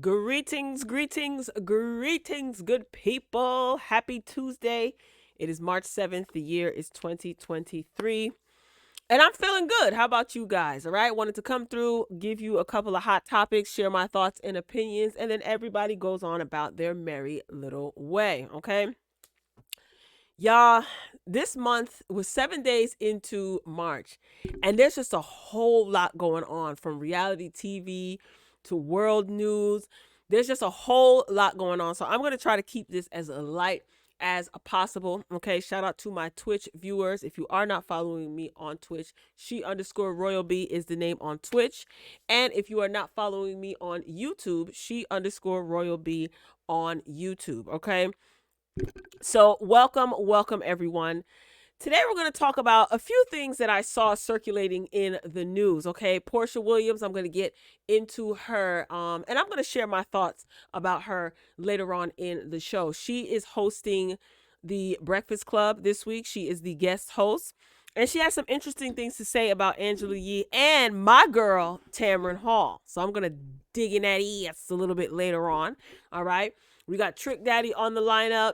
Greetings, greetings, greetings, good people. Happy Tuesday. It is March 7th. The year is 2023. And I'm feeling good. How about you guys? All right. Wanted to come through, give you a couple of hot topics, share my thoughts and opinions, and then everybody goes on about their merry little way. Okay. Y'all, this month was 7 days into March, and there's just a whole lot going on from reality TV to world news. There's just a whole lot going on. So I'm going to try to keep this as light as possible. Okay. Shout out to my Twitch viewers. If you are not following me on Twitch, she_Royal B is the name on Twitch. And if you are not following me on YouTube, she_Royal B on YouTube. Okay. So welcome everyone. Today we're going to talk about a few things that I saw circulating in the news. Okay, Porsha Williams, I'm going to get into her, and I'm going to share my thoughts about her later on in the show. She is hosting the Breakfast Club this week. She is the guest host, and she has some interesting things to say about Angela Yee and my girl Tamron Hall. So I'm going to dig in that ass a little bit later on. All right, we got Trick Daddy on the lineup.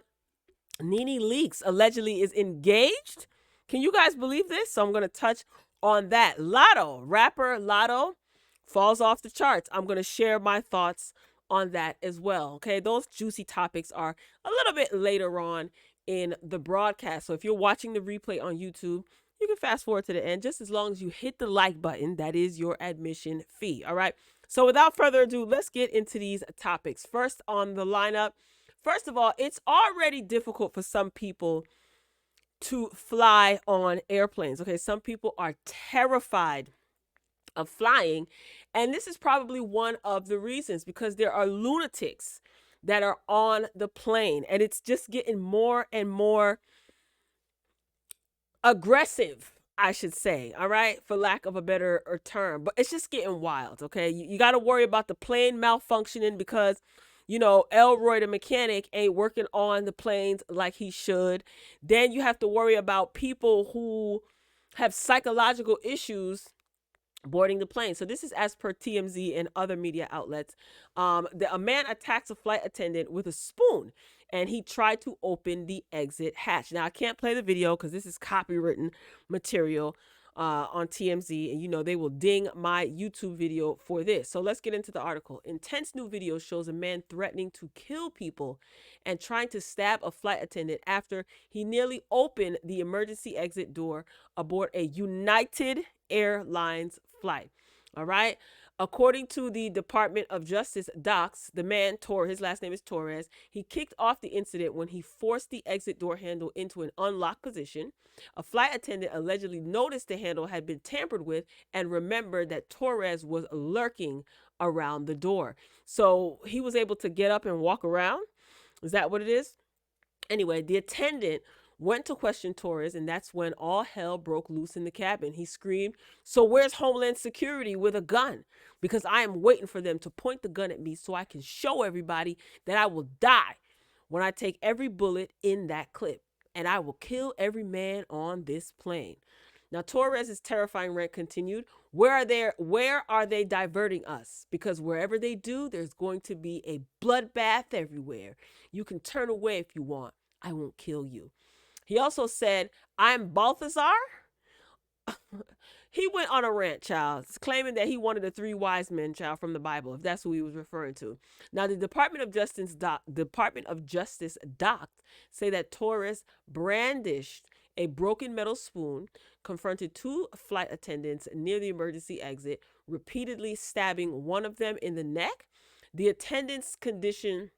NeNe Leakes allegedly is engaged. Can you guys believe this? So I'm going to touch on that. Lotto, rapper Lotto falls off the charts. I'm going to share my thoughts on that as well. Okay, those juicy topics are a little bit later on in the broadcast. So if you're watching the replay on YouTube, you can fast forward to the end just as long as you hit the like button. That is your admission fee. All right. So without further ado, let's get into these topics. First on the lineup. First of all, it's already difficult for some people to fly on airplanes. Okay, some people are terrified of flying, and this is probably one of the reasons, because there are lunatics that are on the plane, and it's just getting more and more aggressive, I should say, all right, for lack of a better term. But it's just getting wild. Okay, you got to worry about the plane malfunctioning because Elroy the mechanic ain't working on the planes like he should. Then you have to worry about people who have psychological issues boarding the plane. So this is as per TMZ and other media outlets. A man attacks a flight attendant with a spoon, and he tried to open the exit hatch. Now, I can't play the video because this is copywritten material on TMZ, and they will ding my YouTube video for this. So let's get into the article. Intense new video shows a man threatening to kill people and trying to stab a flight attendant after he nearly opened the emergency exit door aboard a United Airlines flight. All right. According to the Department of Justice docs, the man, his last name is Torres, he kicked off the incident when he forced the exit door handle into an unlocked position. A flight attendant allegedly noticed the handle had been tampered with and remembered that Torres was lurking around the door. So he was able to get up and walk around. Is that what it is? Anyway, the attendant went to question Torres, and that's when all hell broke loose in the cabin. He screamed, "So where's Homeland Security with a gun? Because I am waiting for them to point the gun at me so I can show everybody that I will die when I take every bullet in that clip, and I will kill every man on this plane." Now, Torres' terrifying rant continued. Where are they diverting us? Because wherever they do, there's going to be a bloodbath everywhere. You can turn away if you want. I won't kill you. He also said, "I'm Balthazar." He went on a rant, child, claiming that he wanted the three wise men, child, from the Bible, if that's who he was referring to. Now, the Department of Justice docs say that Torres brandished a broken metal spoon, confronted two flight attendants near the emergency exit, repeatedly stabbing one of them in the neck. The attendant's condition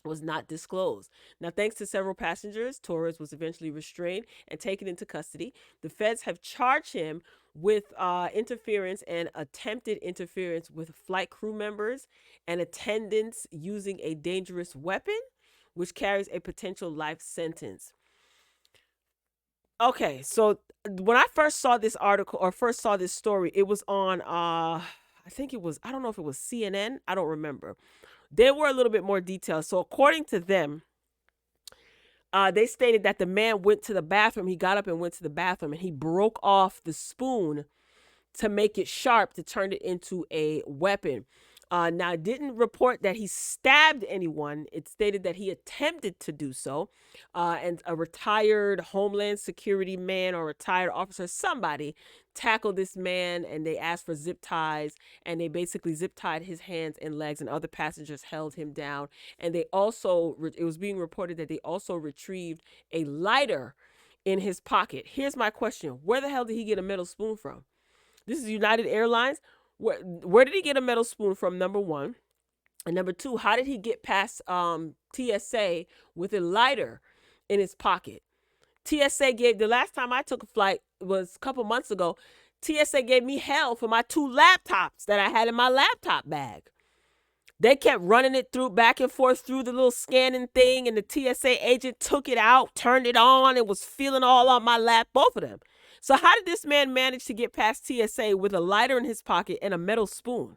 was not disclosed. Now, thanks to several passengers, Torres was eventually restrained and taken into custody. The feds have charged him with interference and attempted interference with flight crew members and attendants using a dangerous weapon, which carries a potential life sentence. Okay, so when I first saw this article or first saw this story, it was on I don't know if it was CNN, I don't remember. There were a little bit more details. So according to them, they stated that the man went to the bathroom. He got up and went to the bathroom, and he broke off the spoon to make it sharp, to turn it into a weapon. Now, it didn't report that he stabbed anyone. It stated that he attempted to do so. And a retired Homeland Security man or retired officer, somebody, tackled this man and they asked for zip ties. And they basically zip tied his hands and legs, and other passengers held him down. And they also, it was being reported that they also retrieved a lighter in his pocket. Here's my question: where the hell did he get a metal spoon from? This is United Airlines. Where did he get a metal spoon from? Number one. And number two, how did he get past TSA with a lighter in his pocket? TSA gave, the last time I took a flight was a couple months ago. TSA gave me hell for my 2 laptops that I had in my laptop bag. They kept running it through back and forth through the little scanning thing, and the TSA agent took it out, turned it on, and was feeling all on my lap, both of them. So how did this man manage to get past TSA with a lighter in his pocket and a metal spoon?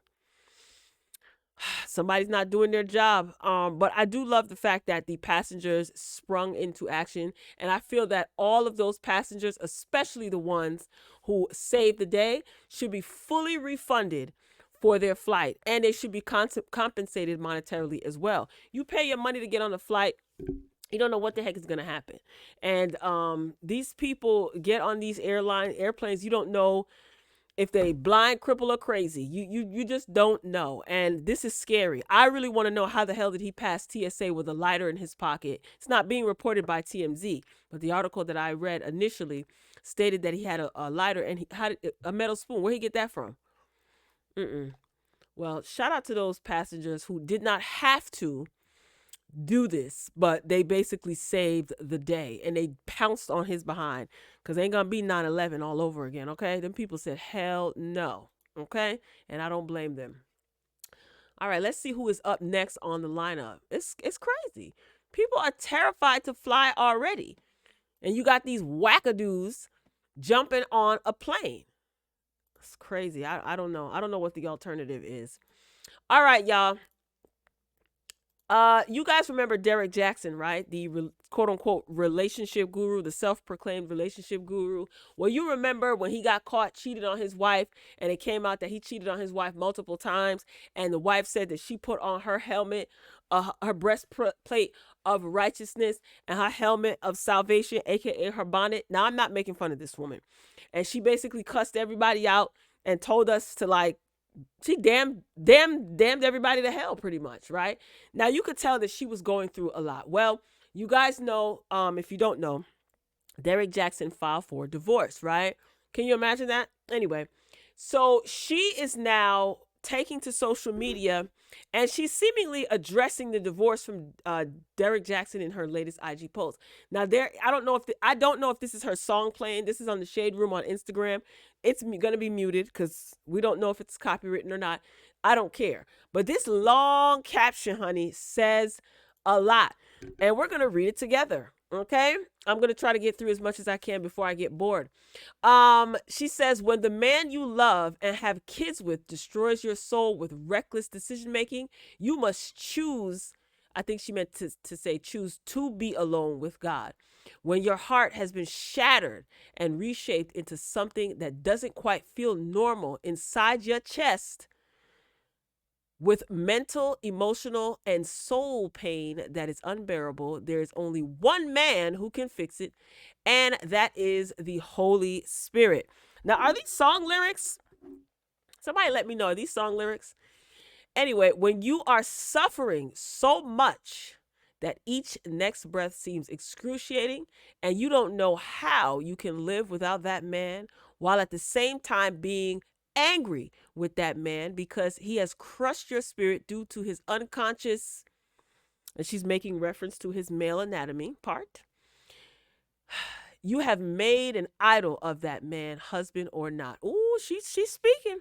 Somebody's not doing their job. But I do love the fact that the passengers sprung into action. And I feel that all of those passengers, especially the ones who saved the day, should be fully refunded for their flight. And they should be compensated monetarily as well. You pay your money to get on a flight. You don't know what the heck is going to happen. And these people get on these airplanes. You don't know if they blind, cripple, or crazy. You just don't know. And this is scary. I really want to know how the hell did he pass TSA with a lighter in his pocket. It's not being reported by TMZ, but the article that I read initially stated that he had a lighter and he had a metal spoon. Where'd he get that from? Well, shout out to those passengers who did not have to do this, but they basically saved the day and they pounced on his behind, because ain't gonna be 9/11 all over again. Okay, them people said hell no. Okay, and I don't blame them. All right, let's see who is up next on the lineup. It's crazy. People are terrified to fly already, and you got these wackadoos jumping on a plane. It's crazy. I don't know. I don't know what the alternative is. All right, y'all. You guys remember Derek Jackson, right? The quote unquote relationship guru, the self-proclaimed relationship guru. Well, you remember when he got caught cheating on his wife, and it came out that he cheated on his wife multiple times, and the wife said that she put on her helmet, her breastplate of righteousness, and her helmet of salvation, aka her bonnet. Now, I'm not making fun of this woman, and she basically cussed everybody out and told us to, like, she damned everybody to hell, pretty much, right? Now, you could tell that she was going through a lot. Well, you guys know, if you don't know, Derek Jackson filed for divorce, right? Can you imagine that? Anyway, so she is now taking to social media, and she's seemingly addressing the divorce from Derek Jackson in her latest IG post. Now, I don't know if this is her song playing. This is on the Shade Room on Instagram. It's going to be muted because we don't know if it's copywritten or not. I don't care. But this long caption, honey, says a lot. And we're going to read it together. Okay? I'm going to try to get through as much as I can before I get bored. She says, when the man you love and have kids with destroys your soul with reckless decision making, you must choose. I think she meant to say choose to be alone with God. When your heart has been shattered and reshaped into something that doesn't quite feel normal inside your chest, with mental, emotional, and soul pain that is unbearable, there is only one man who can fix it, and that is the Holy Spirit. Now, are these song lyrics? Somebody let me know. Are these song lyrics? Anyway, when you are suffering so much that each next breath seems excruciating, and you don't know how you can live without that man, while at the same time being angry with that man because he has crushed your spirit due to his unconscious, and she's making reference to his male anatomy part. You have made an idol of that man, husband or not. Ooh, she's speaking.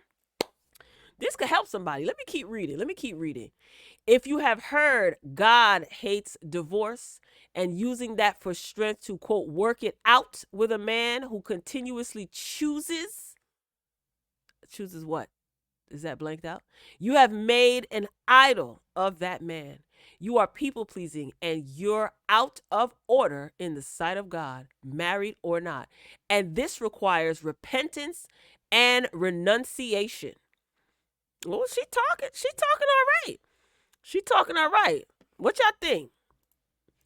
This could help somebody. Let me keep reading. If you have heard God hates divorce and using that for strength to, quote, work it out with a man who continuously chooses what? Is that blanked out? You have made an idol of that man. You are people pleasing and you're out of order in the sight of God, married or not. And this requires repentance and renunciation. Well, she talking. She talking all right. She talking all right. What y'all think?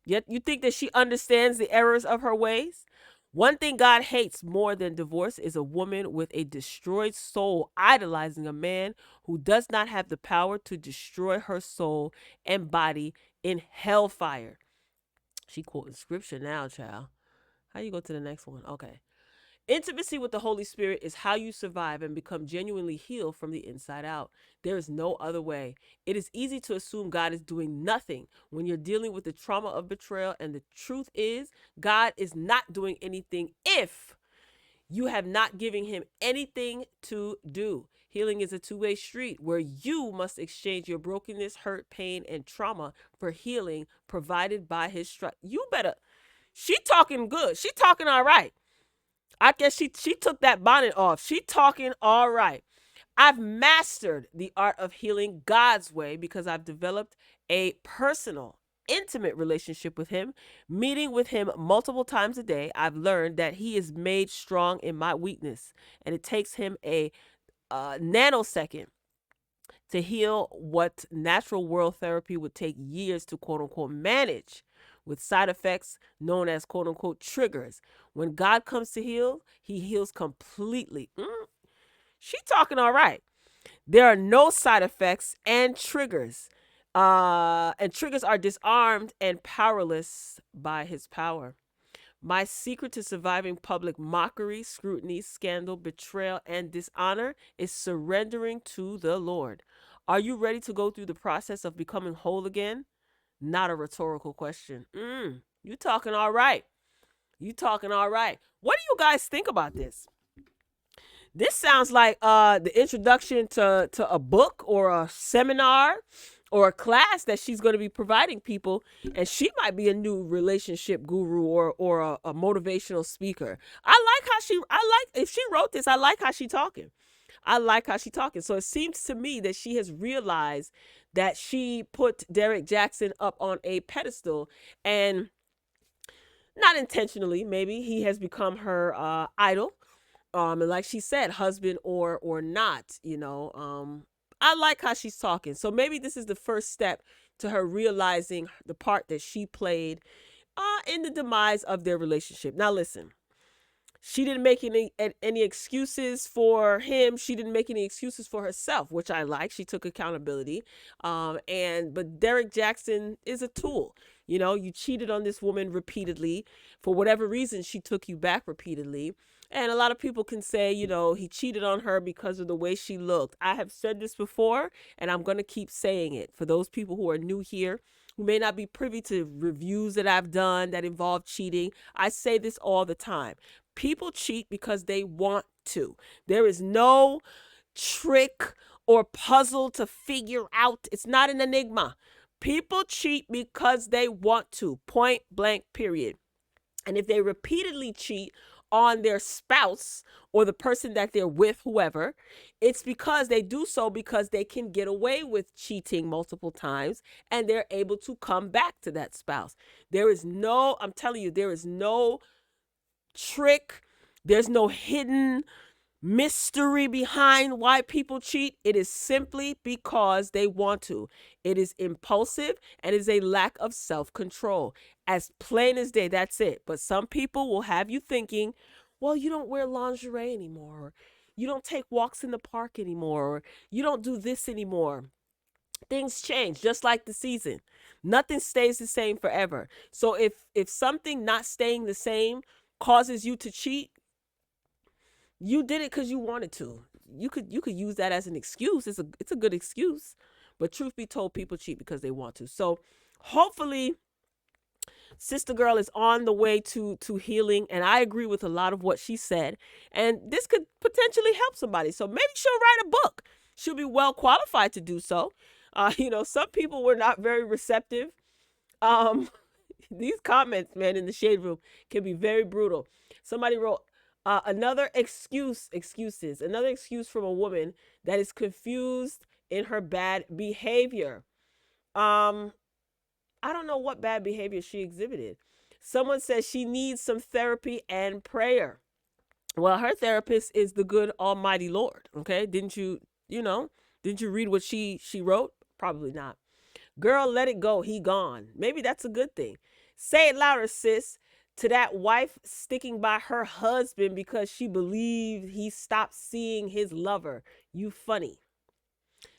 Yet you think that she understands the errors of her ways? One thing God hates more than divorce is a woman with a destroyed soul idolizing a man who does not have the power to destroy her soul and body in hellfire. She quoting scripture now, child. How you go to the next one? Okay. Intimacy with the Holy Spirit is how you survive and become genuinely healed from the inside out. There is no other way. It is easy to assume God is doing nothing when you're dealing with the trauma of betrayal, and the truth is, God is not doing anything if you have not given him anything to do. Healing is a two-way street where you must exchange your brokenness, hurt, pain, and trauma for healing provided by his strength. You better. She talking good. She talking all right. I guess she took that bonnet off. She talking all right. I've mastered the art of healing God's way because I've developed a personal, intimate relationship with him. Meeting with him multiple times a day, I've learned that he is made strong in my weakness, and it takes him a nanosecond to heal what natural world therapy would take years to quote unquote manage, with side effects known as quote unquote triggers. When God comes to heal, he heals completely. She talking all right. There are no side effects and triggers. And triggers are disarmed and powerless by his power. My secret to surviving public mockery, scrutiny, scandal, betrayal, and dishonor is surrendering to the Lord. Are you ready to go through the process of becoming whole again? Not a rhetorical question. You talking all right. You talking all right. What do you guys think about this? This sounds like the introduction to a book or a seminar or a class that she's going to be providing people, and she might be a new relationship guru or a motivational speaker. I like if she wrote this, I like how she talking. I like how she talking. So it seems to me that she has realized that she put Derek Jackson up on a pedestal, and not intentionally, maybe he has become her idol. And like she said, husband or not, I like how she's talking. So maybe this is the first step to her realizing the part that she played in the demise of their relationship. Now listen, she didn't make any excuses for him. She didn't make any excuses for herself, which I like. She took accountability. But Derek Jackson is a tool. You cheated on this woman repeatedly. For whatever reason, she took you back repeatedly. And a lot of people can say, he cheated on her because of the way she looked. I have said this before, and I'm going to keep saying it. For those people who are new here, who may not be privy to reviews that I've done that involve cheating, I say this all the time. People cheat because they want to. There is no trick or puzzle to figure out. It's not an enigma. People cheat because they want to. Point blank, period. And if they repeatedly cheat on their spouse or the person that they're with, whoever, it's because they do so because they can get away with cheating multiple times and they're able to come back to that spouse. I'm telling you, there is no trick. There's no hidden mystery behind why people cheat. It is simply because they want to. It is impulsive and is a lack of self-control. As plain as day, that's it. But some people will have you thinking, well, you don't wear lingerie anymore, or you don't take walks in the park anymore, or you don't do this anymore. Things change, just like the season. Nothing stays the same forever. So if something not staying the same causes you to cheat, you did it because you wanted to. You could use that as an excuse. It's a good excuse. But truth be told, people cheat because they want to. So hopefully Sister Girl is on the way to healing, and I agree with a lot of what she said. And this could potentially help somebody. So maybe she'll write a book. She'll be well qualified to do so. Some people were not very receptive. These comments, man, in the shade room can be very brutal. Somebody wrote, another excuse from a woman that is confused in her bad behavior. I don't know what bad behavior she exhibited. Someone says she needs some therapy and prayer. Well, her therapist is the good Almighty Lord. Okay, didn't you? Didn't you read what she wrote? Probably not. Girl, let it go. He gone. Maybe that's a good thing. Say it louder, sis. To that wife sticking by her husband because she believed he stopped seeing his lover. You funny.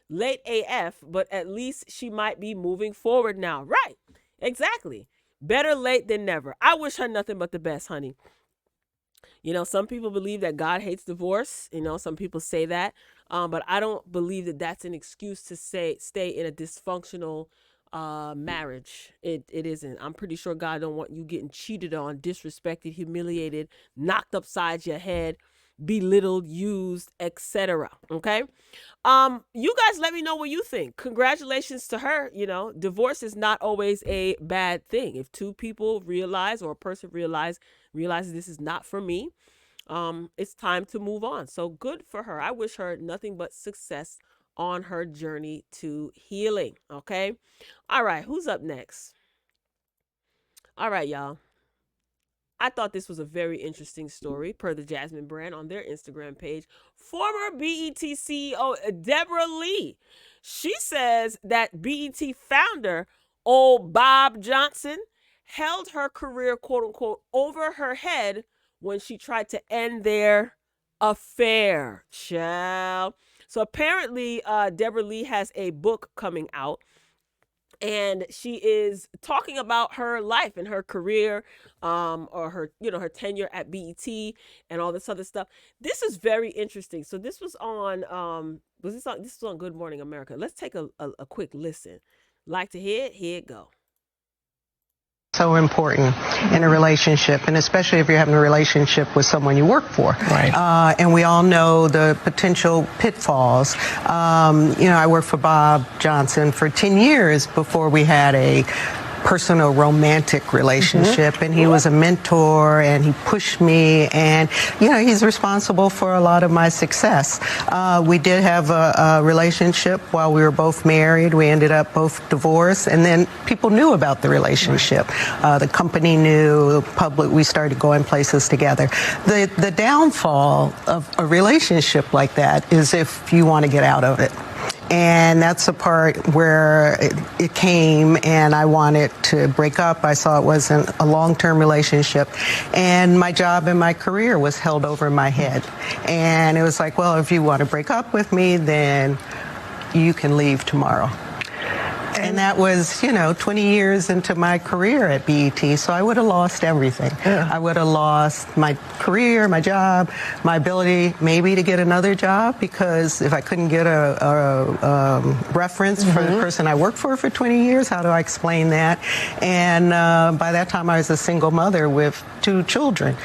Late AF, but at least she might be moving forward now. Right. Exactly. Better late than never. I wish her nothing but the best, honey. You know, some people believe that God hates divorce. You know, some people say that. But I don't believe that that's an excuse to stay in a dysfunctional marriage. It isn't. I'm pretty sure God don't want you getting cheated on, disrespected, humiliated, knocked upside your head, belittled, used, etc. Okay? You guys let me know what you think. Congratulations to her. You know, divorce is not always a bad thing. If two people realize, or a person realizes this is not for me, it's time to move on. So good for her. I wish her nothing but success on her journey to healing. Okay. All right. Who's up next? All right, y'all. I thought this was a very interesting story per the Jasmine brand on their Instagram page. Former BET CEO Deborah Lee. She says that BET founder, old Bob Johnson, held her career, quote unquote, over her head when she tried to end their affair. Child. So apparently, Deborah Lee has a book coming out, and she is talking about her life and her career, or her, you know, her tenure at BET and all this other stuff. This is very interesting. So this was on, this was on Good Morning America. Let's take a quick listen. Like to hear it? Here it go. So important in a relationship, and especially if you're having a relationship with someone you work for. Right. And we all know the potential pitfalls. You know, I worked for Bob Johnson for 10 years before we had a personal romantic relationship, and he was a mentor, and he pushed me, and you know, he's responsible for a lot of my success. We did have a relationship while we were both married. We ended up both divorced, and then people knew about the relationship. The company knew, public, we started going places together. The downfall of a relationship like that is if you want to get out of it. And that's the part where it came, and I wanted to break up. I saw it wasn't a long-term relationship, and my job and my career was held over my head. And it was like, well, if you want to break up with me, then you can leave tomorrow. And that was, you know, 20 years into my career at BET, so I would have lost everything. Yeah. I would have lost my career, my job, my ability maybe to get another job, because if I couldn't get a reference for the person I worked for 20 years, how do I explain that? And by that time, I was a single mother with 2 children.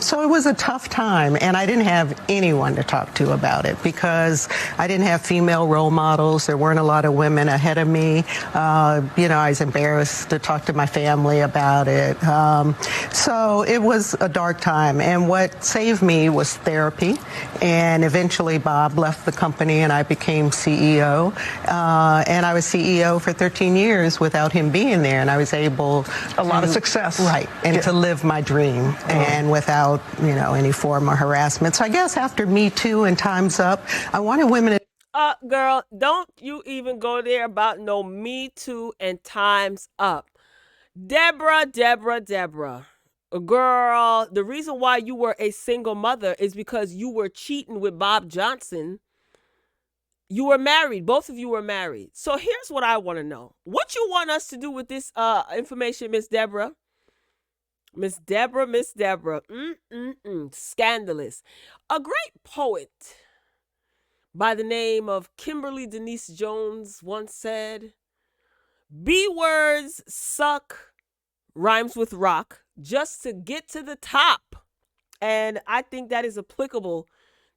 So it was a tough time, and I didn't have anyone to talk to about it, because I didn't have female role models. There weren't a lot of women ahead of me. You know, I was embarrassed to talk to my family about it. So it was a dark time. And what saved me was therapy. And eventually Bob left the company and I became CEO. And I was CEO for 13 years without him being there. And I was able A lot of success. Right. And to live my dream, and without, you know, any form of harassment. So I guess after Me Too and Time's Up, I wanted women to... Girl, don't you even go there about no Me Too and Time's Up. Deborah. Girl, the reason why you were a single mother is because you were cheating with Bob Johnson. You were married. Both of you were married. So here's what I want to know. What you want us to do with this information, Miss Deborah? Miss Deborah. Scandalous. A great poet by the name of Kimberly Denise Jones once said, B words suck, rhymes with rock, just to get to the top. And I think that is applicable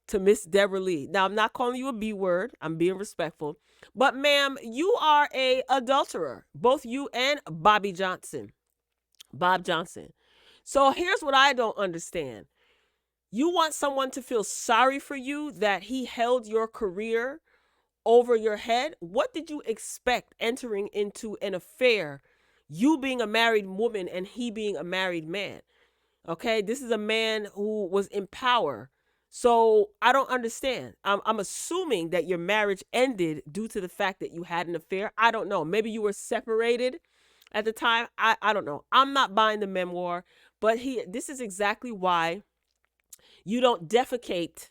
to Miss Deborah Lee. Now, I'm not calling you a B word. I'm being respectful. But ma'am, you are a adulterer, both you and Bob Johnson. So here's what I don't understand. You want someone to feel sorry for you that he held your career over your head? What did you expect entering into an affair, you being a married woman and he being a married man? Okay, this is a man who was in power. So I don't understand. I'm assuming that your marriage ended due to the fact that you had an affair. I don't know. Maybe you were separated at the time. I don't know. I'm not buying the memoir, but this is exactly why you don't defecate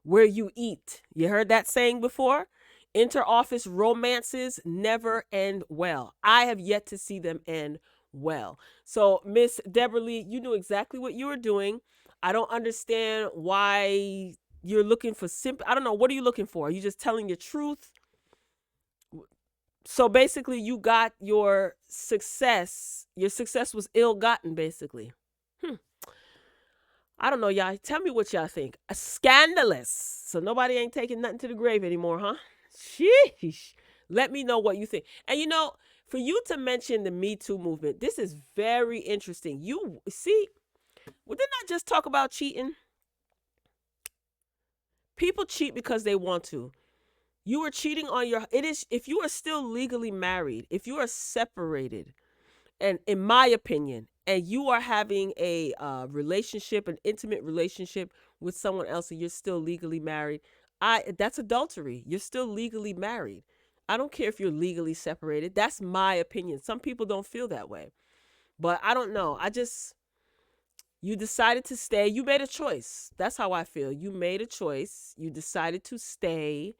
where you eat. You heard that saying before? Inter-office romances never end well. I have yet to see them end well. So, Miss Deborah Lee, you knew exactly what you were doing. I don't understand why you're looking for I don't know. What are you looking for? Are you just telling your truth? So basically, you got your success. Your success was ill-gotten, basically. I don't know, y'all. Tell me what y'all think. Scandalous. So nobody ain't taking nothing to the grave anymore, huh? Sheesh. Let me know what you think. And you know, for you to mention the Me Too movement, this is very interesting. You see, we did not just talk about cheating. People cheat because they want to. You were cheating on if you are still legally married, if you are separated, and in my opinion, and you are having a relationship, an intimate relationship with someone else, and you're still legally married, that's adultery. You're still legally married. I don't care if you're legally separated. That's my opinion. Some people don't feel that way, but I don't know. You decided to stay. You made a choice. That's how I feel. You made a choice. You decided to stay.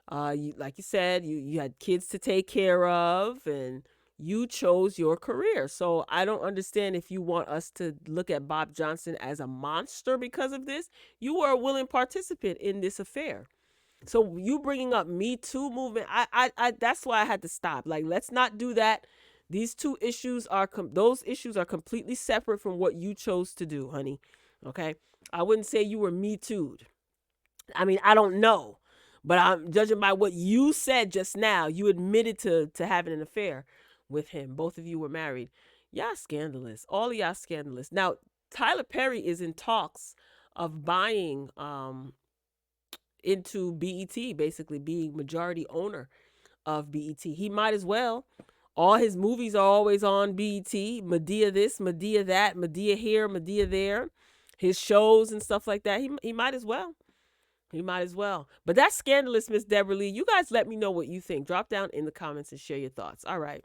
Like you said, you had kids to take care of, and you chose your career. So I don't understand if you want us to look at Bob Johnson as a monster because of this. You were a willing participant in this affair. So you bringing up Me Too movement, I that's why I had to stop. Like, let's not do that. These two issues those issues are completely separate from what you chose to do, honey. Okay, I wouldn't say you were Me Too'd. I mean, I don't know, but I'm judging by what you said just now. You admitted to having an affair with him. Both of you were married. Y'all scandalous. All of y'all scandalous. Now, Tyler Perry is in talks of buying into BET, basically being majority owner of BET. He might as well. All his movies are always on BET. Madea this, Madea that, Madea here, Madea there. His shows and stuff like that. He might as well. He might as well. But that's scandalous, Miss Deborah Lee. You guys let me know what you think. Drop down in the comments and share your thoughts. All right.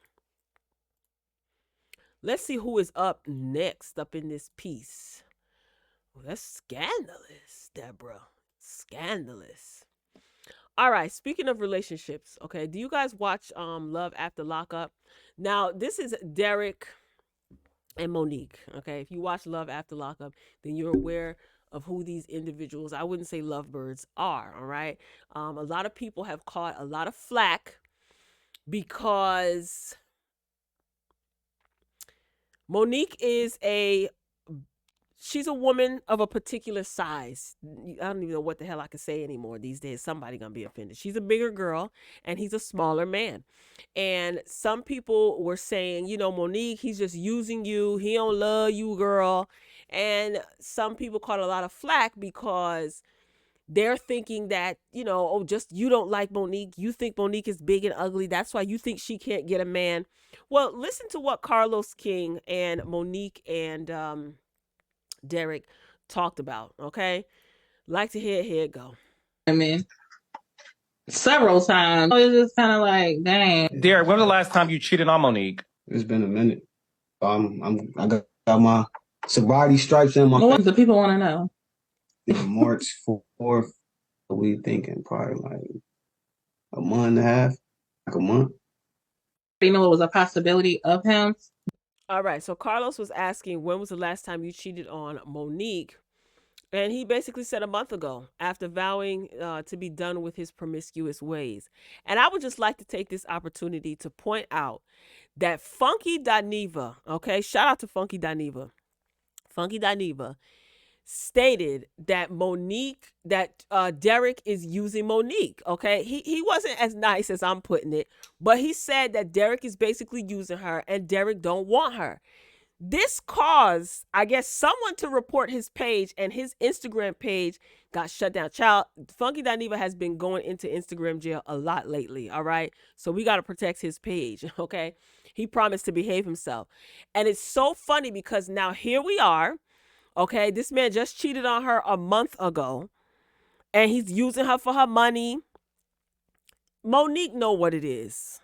Let's see who is up next up in this piece. Well, that's scandalous, Deborah. Scandalous. All right, speaking of relationships, okay, do you guys watch Love After Lockup? Now, this is Derek and Monique, okay? If you watch Love After Lockup, then you're aware of who these individuals, I wouldn't say lovebirds, are, all right? A lot of people have caught a lot of flack because Monique is she's a woman of a particular size. I don't even know what the hell I can say anymore these days. Somebody gonna be offended. She's a bigger girl and he's a smaller man. And some people were saying, you know, Monique, he's just using you. He don't love you, girl. And some people caught a lot of flack because they're thinking that, you know, oh, just you don't like Monique. You think Monique is big and ugly. That's why you think she can't get a man. Well, listen to what Carlos King and Monique and Derek talked about, okay? Like to hear it go. I mean, several times. It's just kind of like, dang. Derek, when was the last time you cheated on Monique? It's been a minute. I got my sobriety stripes in my. What the people want to know? March 4th, we thinking probably like a month and a half, like a month. You know, it was a possibility of him. All right, so Carlos was asking, when was the last time you cheated on Monique? And he basically said a month ago, after vowing to be done with his promiscuous ways. And I would just like to take this opportunity to point out that Funky Dineva, okay, shout out to Funky Dineva. Funky Dineva stated that Derek is using Monique, okay? He wasn't as nice as I'm putting it, but he said that Derek is basically using her and Derek don't want her. This caused, I guess, someone to report his page, and his Instagram page got shut down. Child, Funky Dineva has been going into Instagram jail a lot lately, all right? So we got to protect his page, okay? He promised to behave himself. And it's so funny because now here we are, okay? This man just cheated on her a month ago, and he's using her for her money. Monique know what it is.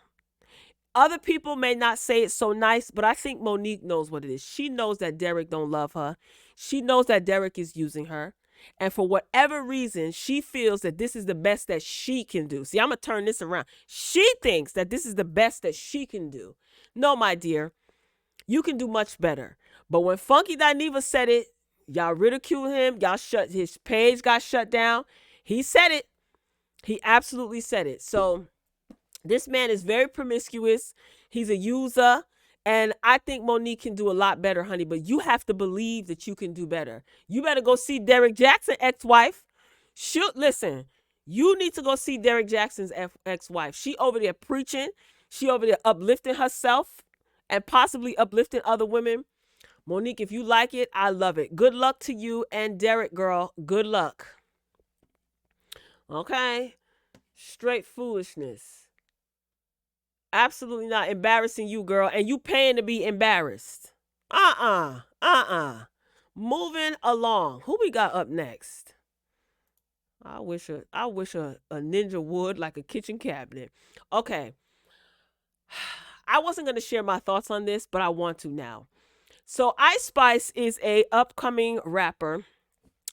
Other people may not say it so nice, but I think Monique knows what it is. She knows that Derek don't love her. She knows that Derek is using her. And for whatever reason, she feels that this is the best that she can do. See, I'm going to turn this around. She thinks that this is the best that she can do. No, my dear, you can do much better. But when Funky Dineva said it, y'all ridiculed him. Y'all his page got shut down. He said it. He absolutely said it. So this man is very promiscuous. He's a user. And I think Monique can do a lot better, honey. But you have to believe that you can do better. You better go see Derek Jackson's ex-wife. Listen, you need to go see Derek Jackson's ex-wife. She over there preaching. She over there uplifting herself and possibly uplifting other women. Monique, if you like it, I love it. Good luck to you and Derek, girl. Good luck. Okay? Straight foolishness. Absolutely not embarrassing you, girl. And you paying to be embarrassed. Moving along. Who we got up next? I wish a ninja would, like a kitchen cabinet. Okay. I wasn't going to share my thoughts on this, but I want to now. So Ice Spice is a upcoming rapper,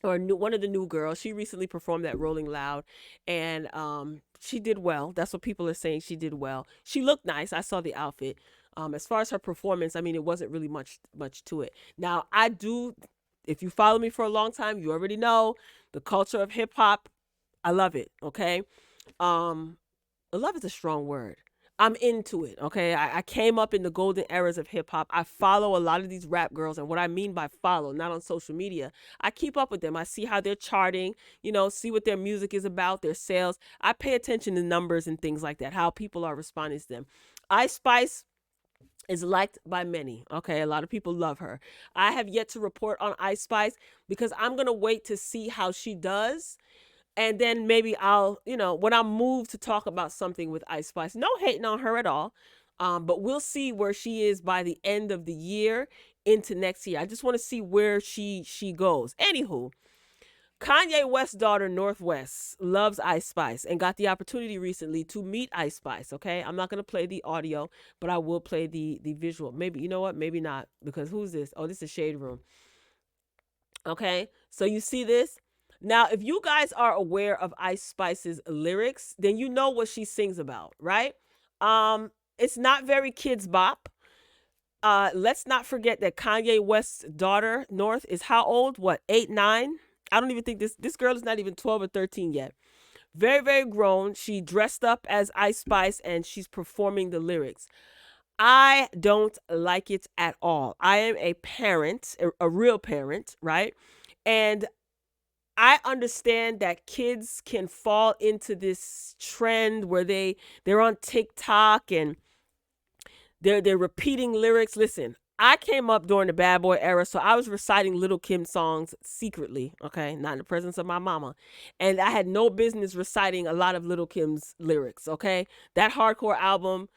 or one of the new girls. She recently performed at Rolling Loud, and she did well. That's what people are saying. She did well. She looked nice. I saw the outfit. As far as her performance, I mean, it wasn't really much to it. Now, if you follow me for a long time, you already know the culture of hip hop. I love it. Okay. Love is a strong word. I'm into it, okay? I came up in the golden eras of hip-hop. I follow a lot of these rap girls, and what I mean by follow, not on social media, I keep up with them. I see how they're charting, see what their music is about, their sales. I pay attention to numbers and things like that, how people are responding to them. Ice Spice is liked by many, okay? A lot of people love her. I have yet to report on Ice Spice because I'm going to wait to see how she does. And then maybe I'll, when I'm moved to talk about something with Ice Spice, no hating on her at all. But we'll see where she is by the end of the year into next year. I just want to see where she goes. Anywho, Kanye West's daughter, Northwest, loves Ice Spice and got the opportunity recently to meet Ice Spice, okay? I'm not going to play the audio, but I will play the visual. Maybe, you know what? Maybe not, because who's this? Oh, this is Shade Room. Okay, so you see this? Now, if you guys are aware of Ice Spice's lyrics, then you know what she sings about, right? It's not very kids bop. Let's not forget that Kanye West's daughter, North, is how old? What, 8, 9? I don't even think this girl is not even 12 or 13 yet. Very, very grown. She dressed up as Ice Spice and she's performing the lyrics. I don't like it at all. I am a parent, a real parent, right? And I understand that kids can fall into this trend where they're on TikTok and they're repeating lyrics. Listen, I came up during the Bad Boy era, so I was reciting Little Kim songs secretly, okay, not in the presence of my mama. And I had no business reciting a lot of Little Kim's lyrics, okay? That hardcore album,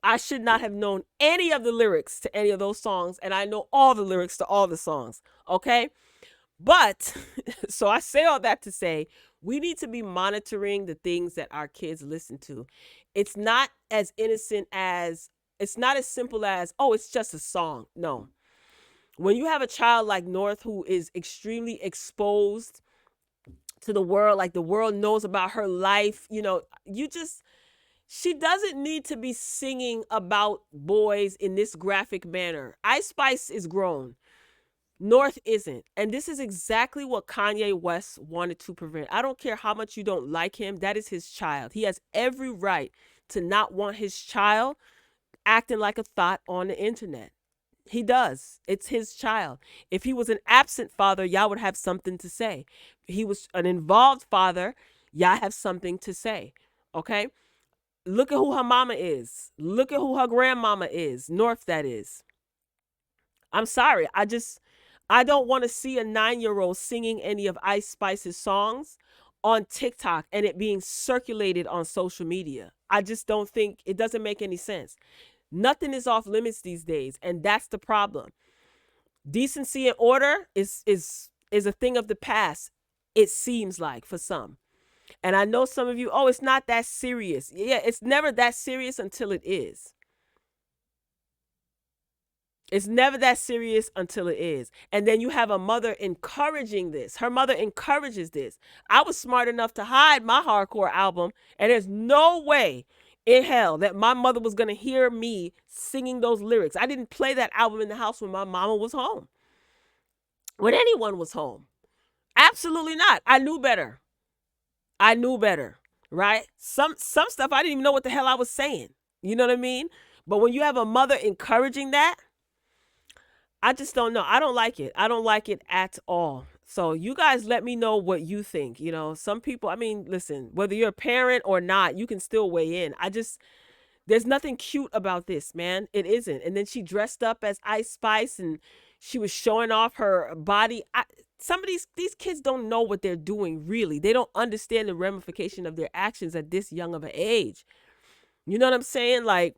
I should not have known any of the lyrics to any of those songs, and I know all the lyrics to all the songs, okay? But, so I say all that to say, we need to be monitoring the things that our kids listen to. It's not as innocent as, it's not as simple as, oh, it's just a song. No. When you have a child like North who is extremely exposed to the world, like the world knows about her life, she doesn't need to be singing about boys in this graphic manner. Ice Spice is grown. North isn't. And this is exactly what Kanye West wanted to prevent. I don't care how much you don't like him. That is his child. He has every right to not want his child acting like a thought on the internet. He does. It's his child. If he was an absent father, y'all would have something to say. If he was an involved father, y'all have something to say. Okay? Look at who her mama is. Look at who her grandmama is. North, that is. I'm sorry. I don't want to see a 9-year-old singing any of Ice Spice's songs on TikTok and it being circulated on social media. I just don't think, it doesn't make any sense. Nothing is off limits these days, and that's the problem. Decency and order is a thing of the past, it seems like, for some. And I know some of you, oh, it's not that serious. Yeah, it's never that serious until it is. It's never that serious until it is. And then you have a mother encouraging this. Her mother encourages this. I was smart enough to hide my hardcore album, and there's no way in hell that my mother was going to hear me singing those lyrics. I didn't play that album in the house when my mama was home, when anyone was home. Absolutely not. I knew better. I knew better, right? Some stuff I didn't even know what the hell I was saying. You know what I mean? But when you have a mother encouraging that, I just don't know. I don't like it. I don't like it at all. So you guys let me know what you think. You know, some people, I mean, listen, whether you're a parent or not, you can still weigh in. There's nothing cute about this, man. It isn't. And then she dressed up as Ice Spice and she was showing off her body. Some of these kids don't know what they're doing, really. They don't understand the ramification of their actions at this young of an age. You know what I'm saying? Like,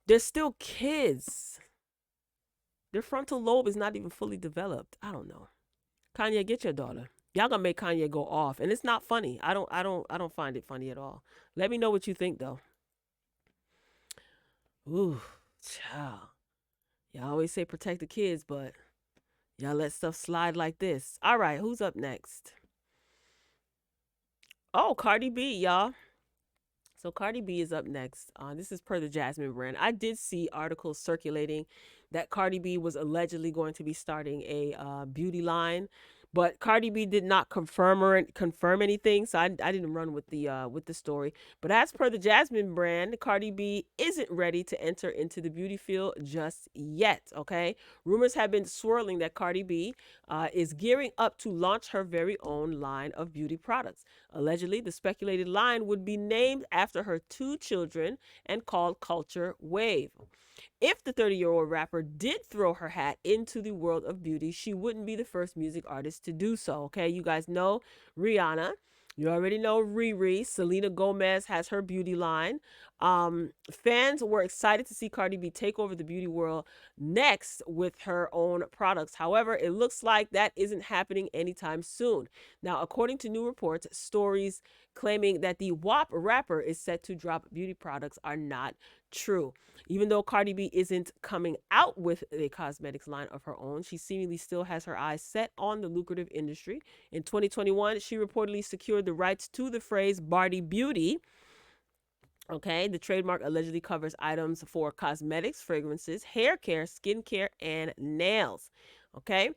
they're still kids. Their frontal lobe is not even fully developed. I don't know. Kanye, get your daughter. Y'all gonna make Kanye go off, and it's not funny. I don't find it funny at all. Let me know what you think though. Ooh, child. Y'all always say protect the kids, but y'all let stuff slide like this. All right, who's up next? Oh, Cardi B, y'all. So Cardi B is up next. This is per the Jasmine brand. I did see articles circulating that Cardi B was allegedly going to be starting a beauty line, but Cardi B did not confirm anything. So I didn't run with the story. But as per the Jasmine brand, Cardi B isn't ready to enter into the beauty field just yet. Okay, rumors have been swirling that Cardi B is gearing up to launch her very own line of beauty products. Allegedly, the speculated line would be named after her 2 children and called Culture Wave. If the 30-year-old rapper did throw her hat into the world of beauty, she wouldn't be the first music artist to do so. Okay, you guys know Rihanna. You already know Riri. Selena Gomez has her beauty line. Fans were excited to see Cardi B take over the beauty world next with her own products. However, it looks like that isn't happening anytime soon. Now, according to new reports, stories claiming that the WAP rapper is set to drop beauty products are not true. Even though Cardi B isn't coming out with a cosmetics line of her own, she seemingly still has her eyes set on the lucrative industry. In 2021, she reportedly secured the rights to the phrase Barty Beauty. Okay, the trademark allegedly covers items for cosmetics, fragrances, hair care, skincare, and nails. Okay,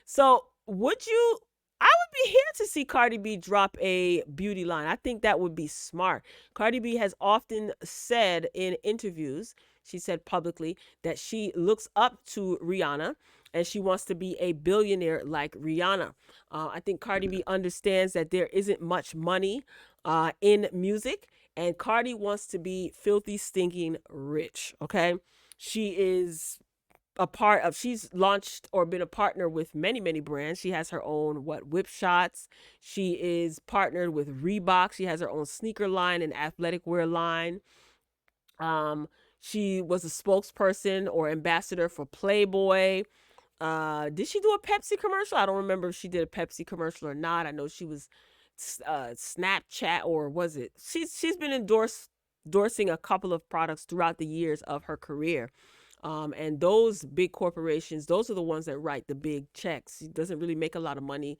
so I would be here to see Cardi B drop a beauty line. I think that would be smart. Cardi B has often said in interviews, she said publicly that she looks up to Rihanna and she wants to be a billionaire like Rihanna. I think Cardi B understands that there isn't much money in music, and Cardi wants to be filthy, stinking rich. Okay, she's launched or been a partner with many brands. She has her own whip shots. She is partnered with Reebok. She has her own sneaker line and athletic wear line. She was a spokesperson or ambassador for Playboy. Did she do a Pepsi commercial? I don't remember if she did a Pepsi commercial or not. I know she was Snapchat, or was it? She's been endorsing a couple of products throughout the years of her career. And those big corporations, those are the ones that write the big checks. She doesn't really make a lot of money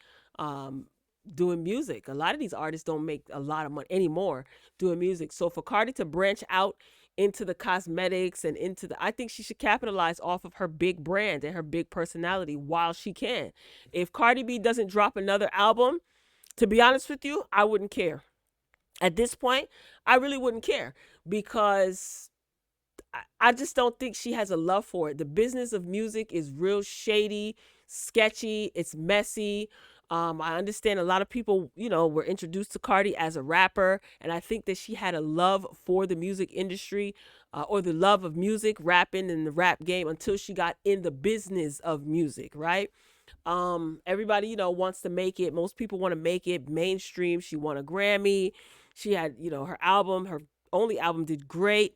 doing music. A lot of these artists don't make a lot of money anymore doing music. So for Cardi to branch out into the cosmetics and I think she should capitalize off of her big brand and her big personality while she can. If Cardi B doesn't drop another album, to be honest with you, I wouldn't care. At this point, I really wouldn't care, because I just don't think she has a love for it. The business of music is real shady, sketchy, it's messy. I understand a lot of people, were introduced to Cardi as a rapper, and I think that she had a love for the music industry, or the love of music, rapping in the rap game, until she got in the business of music, right? Everybody, wants to make it. Most people want to make it mainstream. She won a Grammy. She had, her only album did great.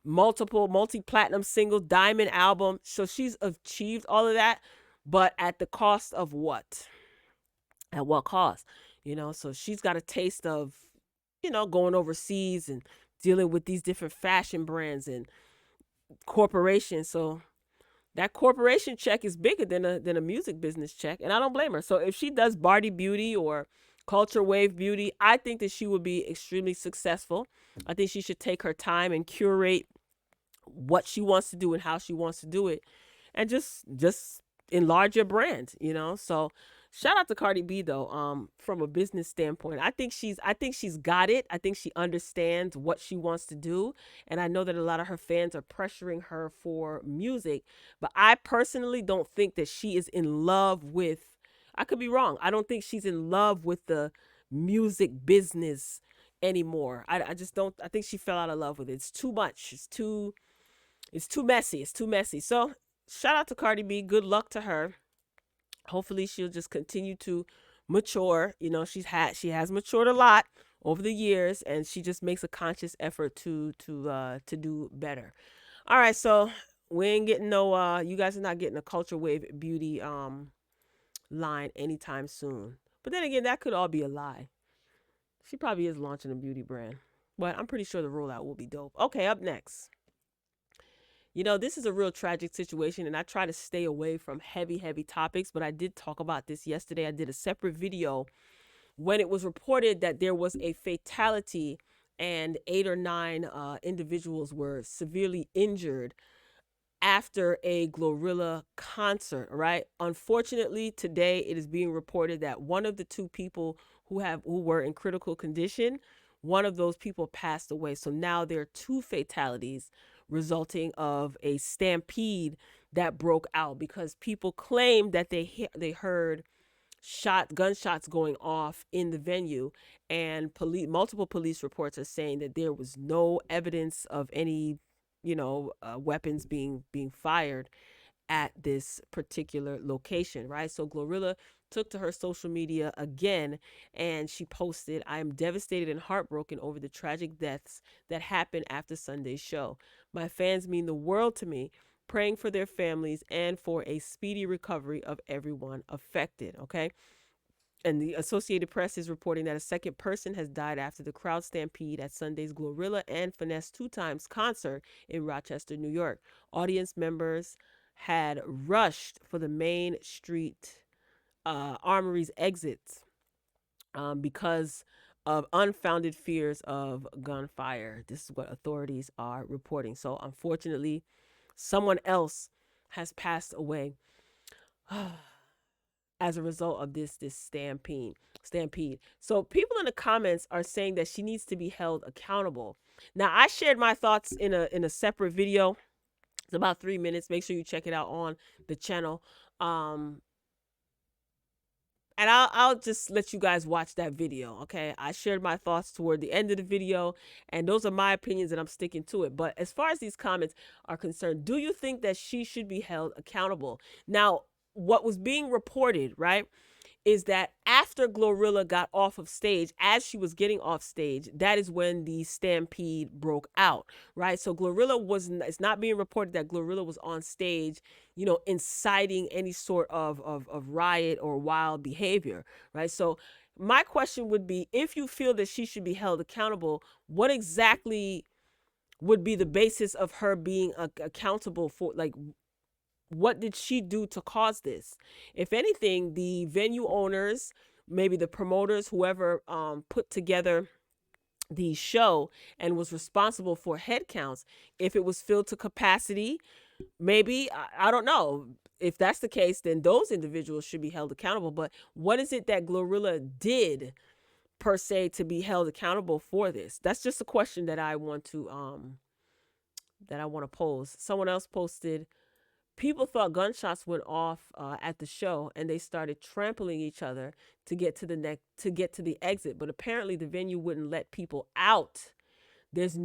Multi-platinum single, diamond album. So she's achieved all of that, but at the cost of what? At what cost? So she's got a taste of, going overseas and dealing with these different fashion brands and corporations. So that corporation check is bigger than a music business check, and I don't blame her. So if she does Barty Beauty or Culture Wave Beauty, I think that she would be extremely successful. I think she should take her time and curate what she wants to do and how she wants to do it, and just enlarge your brand. So shout out to Cardi B though. From a business standpoint, I think she's got it. I think she understands what she wants to do, and I know that a lot of her fans are pressuring her for music, but I personally don't think that she is in love with. I could be wrong. I don't think she's in love with the music business anymore. I just don't. I think she fell out of love with it. It's too much. It's too messy. It's too messy. So shout out to Cardi B. Good luck to her. Hopefully she'll just continue to mature. She has matured a lot over the years, and she just makes a conscious effort to do better. All right, so we ain't getting no. You guys are not getting a Culture Wave Beauty line anytime soon. But then again, that could all be a lie. She probably is launching a beauty brand, but I'm pretty sure the rollout will be dope. Okay, up next. This is a real tragic situation, and I try to stay away from heavy, heavy topics, but I did talk about this yesterday. I did a separate video when it was reported that there was a fatality and 8 or 9 individuals were severely injured after a GloRilla concert, right? Unfortunately, today it is being reported that one of the 2 people who were in critical condition, one of those people passed away. So now there are 2 fatalities resulting of a stampede that broke out because people claimed that they heard gunshots going off in the venue, and multiple police reports are saying that there was no evidence of any weapons being fired at this particular location, right? So GloRilla took to her social media again, and she posted, "I am devastated and heartbroken over the tragic deaths that happened after Sunday's show. My fans mean the world to me, praying for their families and for a speedy recovery of everyone affected." Okay. And the Associated Press is reporting that a second person has died after the crowd stampede at Sunday's GloRilla and Finesse 2 Times concert in Rochester, New York. Audience members had rushed for the Main Street Armory's exits because of unfounded fears of gunfire. This is what authorities are reporting. So, unfortunately, someone else has passed away as a result of this stampede. So people in the comments are saying that she needs to be held accountable. Now, I shared my thoughts in a separate video. It's about 3 minutes. Make sure you check it out on the channel. And I'll just let you guys watch that video, okay? I shared my thoughts toward the end of the video, and those are my opinions, and I'm sticking to it. But as far as these comments are concerned, do you think that she should be held accountable? Now, what was being reported, right, is that after GloRilla got off of stage, as she was getting off stage, that is when the stampede broke out, right? So it's not being reported that GloRilla was on stage, inciting any sort of riot or wild behavior, right? So my question would be, if you feel that she should be held accountable, what exactly would be the basis of her being accountable for? Like, what did she do to cause this? If anything, the venue owners, maybe the promoters, whoever put together the show and was responsible for head counts, if it was filled to capacity, maybe, I don't know. If that's the case, then those individuals should be held accountable. But what is it that GloRilla did per se to be held accountable for this? That's just a question that I want to pose. Someone else posted, people thought gunshots went off at the show, and they started trampling each other to get to the exit. But apparently, the venue wouldn't let people out. That's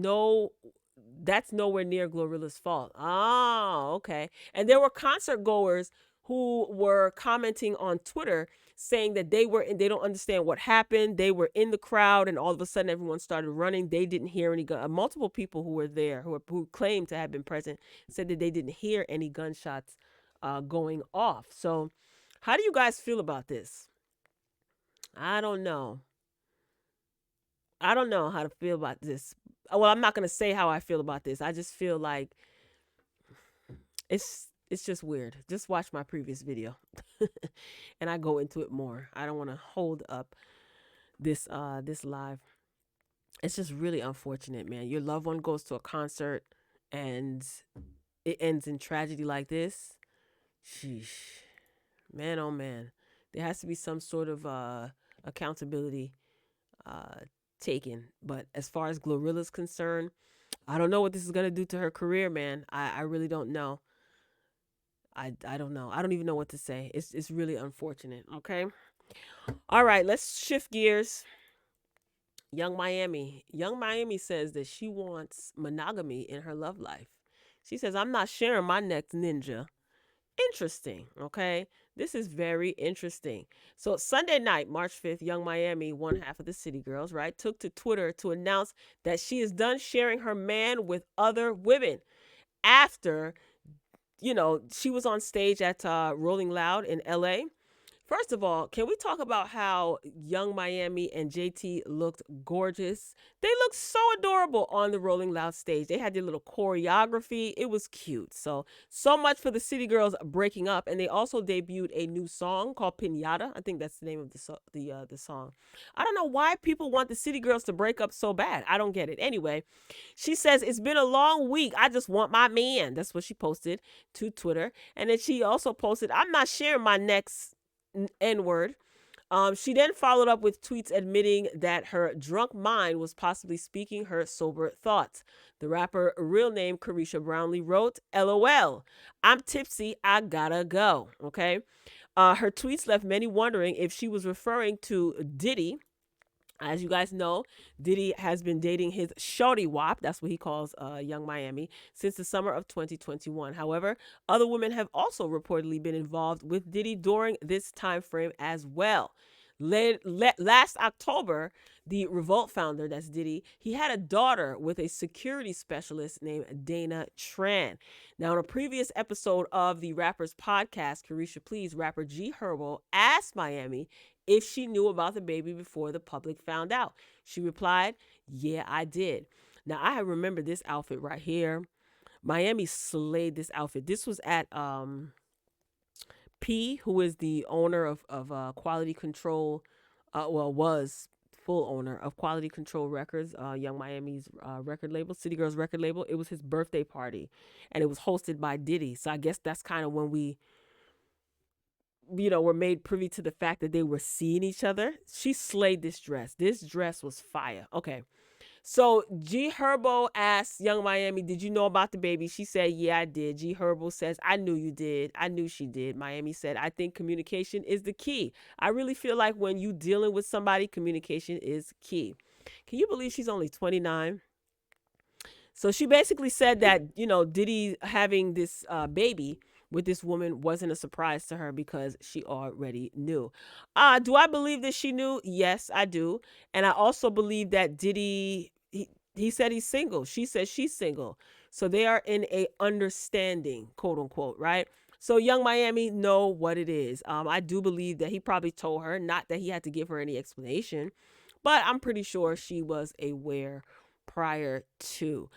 nowhere near GloRilla's fault. Oh, okay. And there were concert goers who were commenting on Twitter saying that they don't understand what happened. They were in the crowd, and all of a sudden everyone started running. They didn't hear any multiple people who were there who claimed to have been present said that they didn't hear any gunshots going off. So how do you guys feel about this? I don't know. I don't know how to feel about this. Well, I'm not gonna say how I feel about this. I just feel like it's just weird. Just watch my previous video, and I go into it more. I don't want to hold up this live. It's just really unfortunate, man. Your loved one goes to a concert, and it ends in tragedy like this. Sheesh, man, oh man. There has to be some sort of accountability uh taken. But as far as GloRilla's concerned, I don't know what this is gonna do to her career, man. I really don't know. I don't know. I don't even know what to say. It's really unfortunate. Okay. All right, let's shift gears. Young Miami. Young Miami says that she wants monogamy in her love life. She says, I'm not sharing my next ninja. Interesting. Okay. This is very interesting. So Sunday night, March 5th, Young Miami, one half of the City Girls, right, took to Twitter to announce that she is done sharing her man with other women after, she was on stage at Rolling Loud in LA. First of all, can we talk about how Young Miami and JT looked gorgeous? They looked so adorable on the Rolling Loud stage. They had their little choreography. It was cute. So much for the City Girls breaking up, and they also debuted a new song called Pinata. I think that's the name of the song. I don't know why people want the City Girls to break up so bad. I don't get it. Anyway, she says it's been a long week. I just want my man. That's what she posted to Twitter, and then she also posted, I'm not sharing my next N-word. She then followed up with tweets admitting that her drunk mind was possibly speaking her sober thoughts. The rapper, real name Carisha Brownlee, wrote, LOL, I'm tipsy, I gotta go. Okay. Her tweets left many wondering if she was referring to Diddy. As you guys know, Diddy has been dating his shorty wop, that's what he calls Young Miami, since the summer of 2021. However, other women have also reportedly been involved with Diddy during this time frame as well. Last October, the Revolt founder, that's Diddy, he had a daughter with a security specialist named Dana Tran. Now, in a previous episode of the Rappers podcast, Carisha Please, rapper G Herbo asked Miami if she knew about the baby before the public found out. She replied, yeah, I did. Now, I remember this outfit right here. Miami slayed this outfit. This was at P, who is the owner of Quality Control, was full owner of Quality Control Records, Young Miami's record label, City Girls record label. It was his birthday party, and it was hosted by Diddy. So I guess that's kind of when we were made privy to the fact that they were seeing each other. She slayed this dress. This dress was fire. Okay. So G Herbo asked Young Miami, did you know about the baby? She said, yeah, I did. G Herbo says, I knew you did. I knew she did. Miami said, I think communication is the key. I really feel like when you dealing with somebody, communication is key. Can you believe she's only 29? So she basically said that, Diddy having this baby with this woman wasn't a surprise to her because she already knew. Do I believe that she knew? Yes, I do. And I also believe that Diddy, he said he's single. She says she's single. So they are in a understanding, quote unquote, right? So Young Miami know what it is. I do believe that he probably told her, not that he had to give her any explanation, but I'm pretty sure she was aware prior to.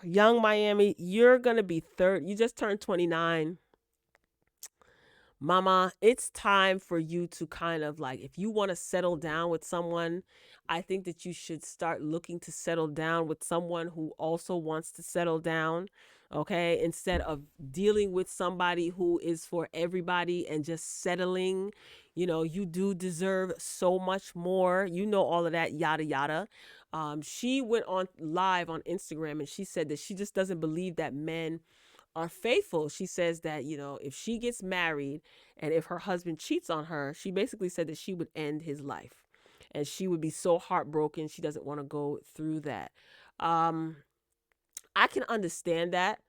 Young Miami, you're going to be you just turned 29. Mama, it's time for you to kind of like, if you want to settle down with someone, I think that you should start looking to settle down with someone who also wants to settle down. Okay. Instead of dealing with somebody who is for everybody and just settling, you do deserve so much more. All of that, yada, yada. She went on live on Instagram and she said that she just doesn't believe that men are faithful. She says that, if she gets married and if her husband cheats on her, she basically said that she would end his life and she would be so heartbroken. She doesn't want to go through that. I can understand that,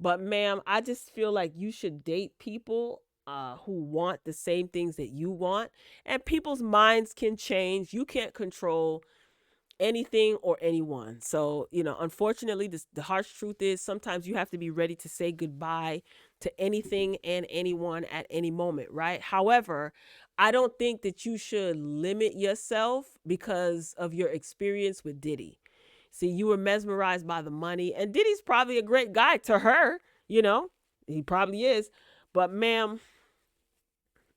but ma'am, I just feel like you should date people who want the same things that you want, and people's minds can change. You can't control anything or anyone. So, unfortunately, the harsh truth is sometimes you have to be ready to say goodbye to anything and anyone at any moment, right? However, I don't think that you should limit yourself because of your experience with Diddy. See, you were mesmerized by the money, and Diddy's probably a great guy to her, you know? He probably is. But ma'am,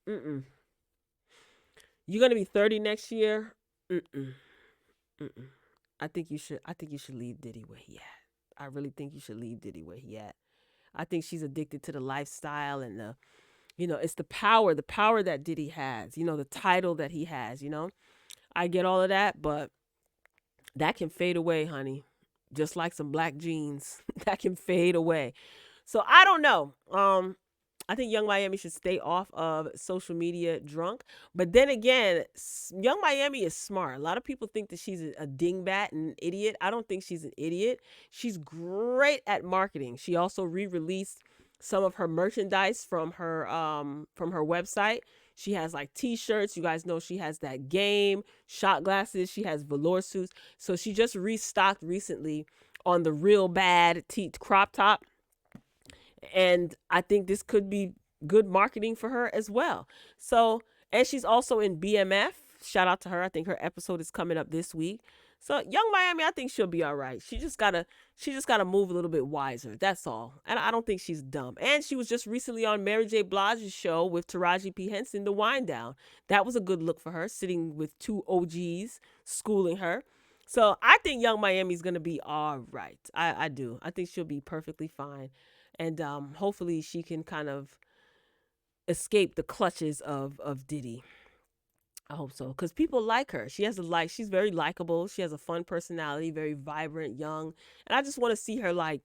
mm-mm. You're gonna be 30 next year. Mm-mm. Mm-mm. I think you should leave Diddy where he at. I really think you should leave Diddy where he at. I think she's addicted to the lifestyle and it's the power that Diddy has, the title that he has, I get all of that, but that can fade away, honey. Just like some black jeans, that can fade away. So I don't know. I think Young Miami should stay off of social media drunk. But then again, Young Miami is smart. A lot of people think that she's a dingbat and an idiot. I don't think she's an idiot. She's great at marketing. She also re-released some of her merchandise from her website. She has like t-shirts. You guys know she has that game, shot glasses. She has velour suits. So she just restocked recently on the real bad crop top. And I think this could be good marketing for her as well. So, and she's also in BMF. Shout out to her. I think her episode is coming up this week. So Young Miami, I think she'll be all right. She just gotta move a little bit wiser. That's all. And I don't think she's dumb. And she was just recently on Mary J. Blige's show with Taraji P. Henson, The Wind Down. That was a good look for her, sitting with two OGs schooling her. So I think Young Miami's gonna be all right. I do. I think she'll be perfectly fine. And hopefully she can kind of escape the clutches of Diddy. I hope so, because people like her. She's very likable. She has a fun personality, very vibrant, young. And I just want to see her I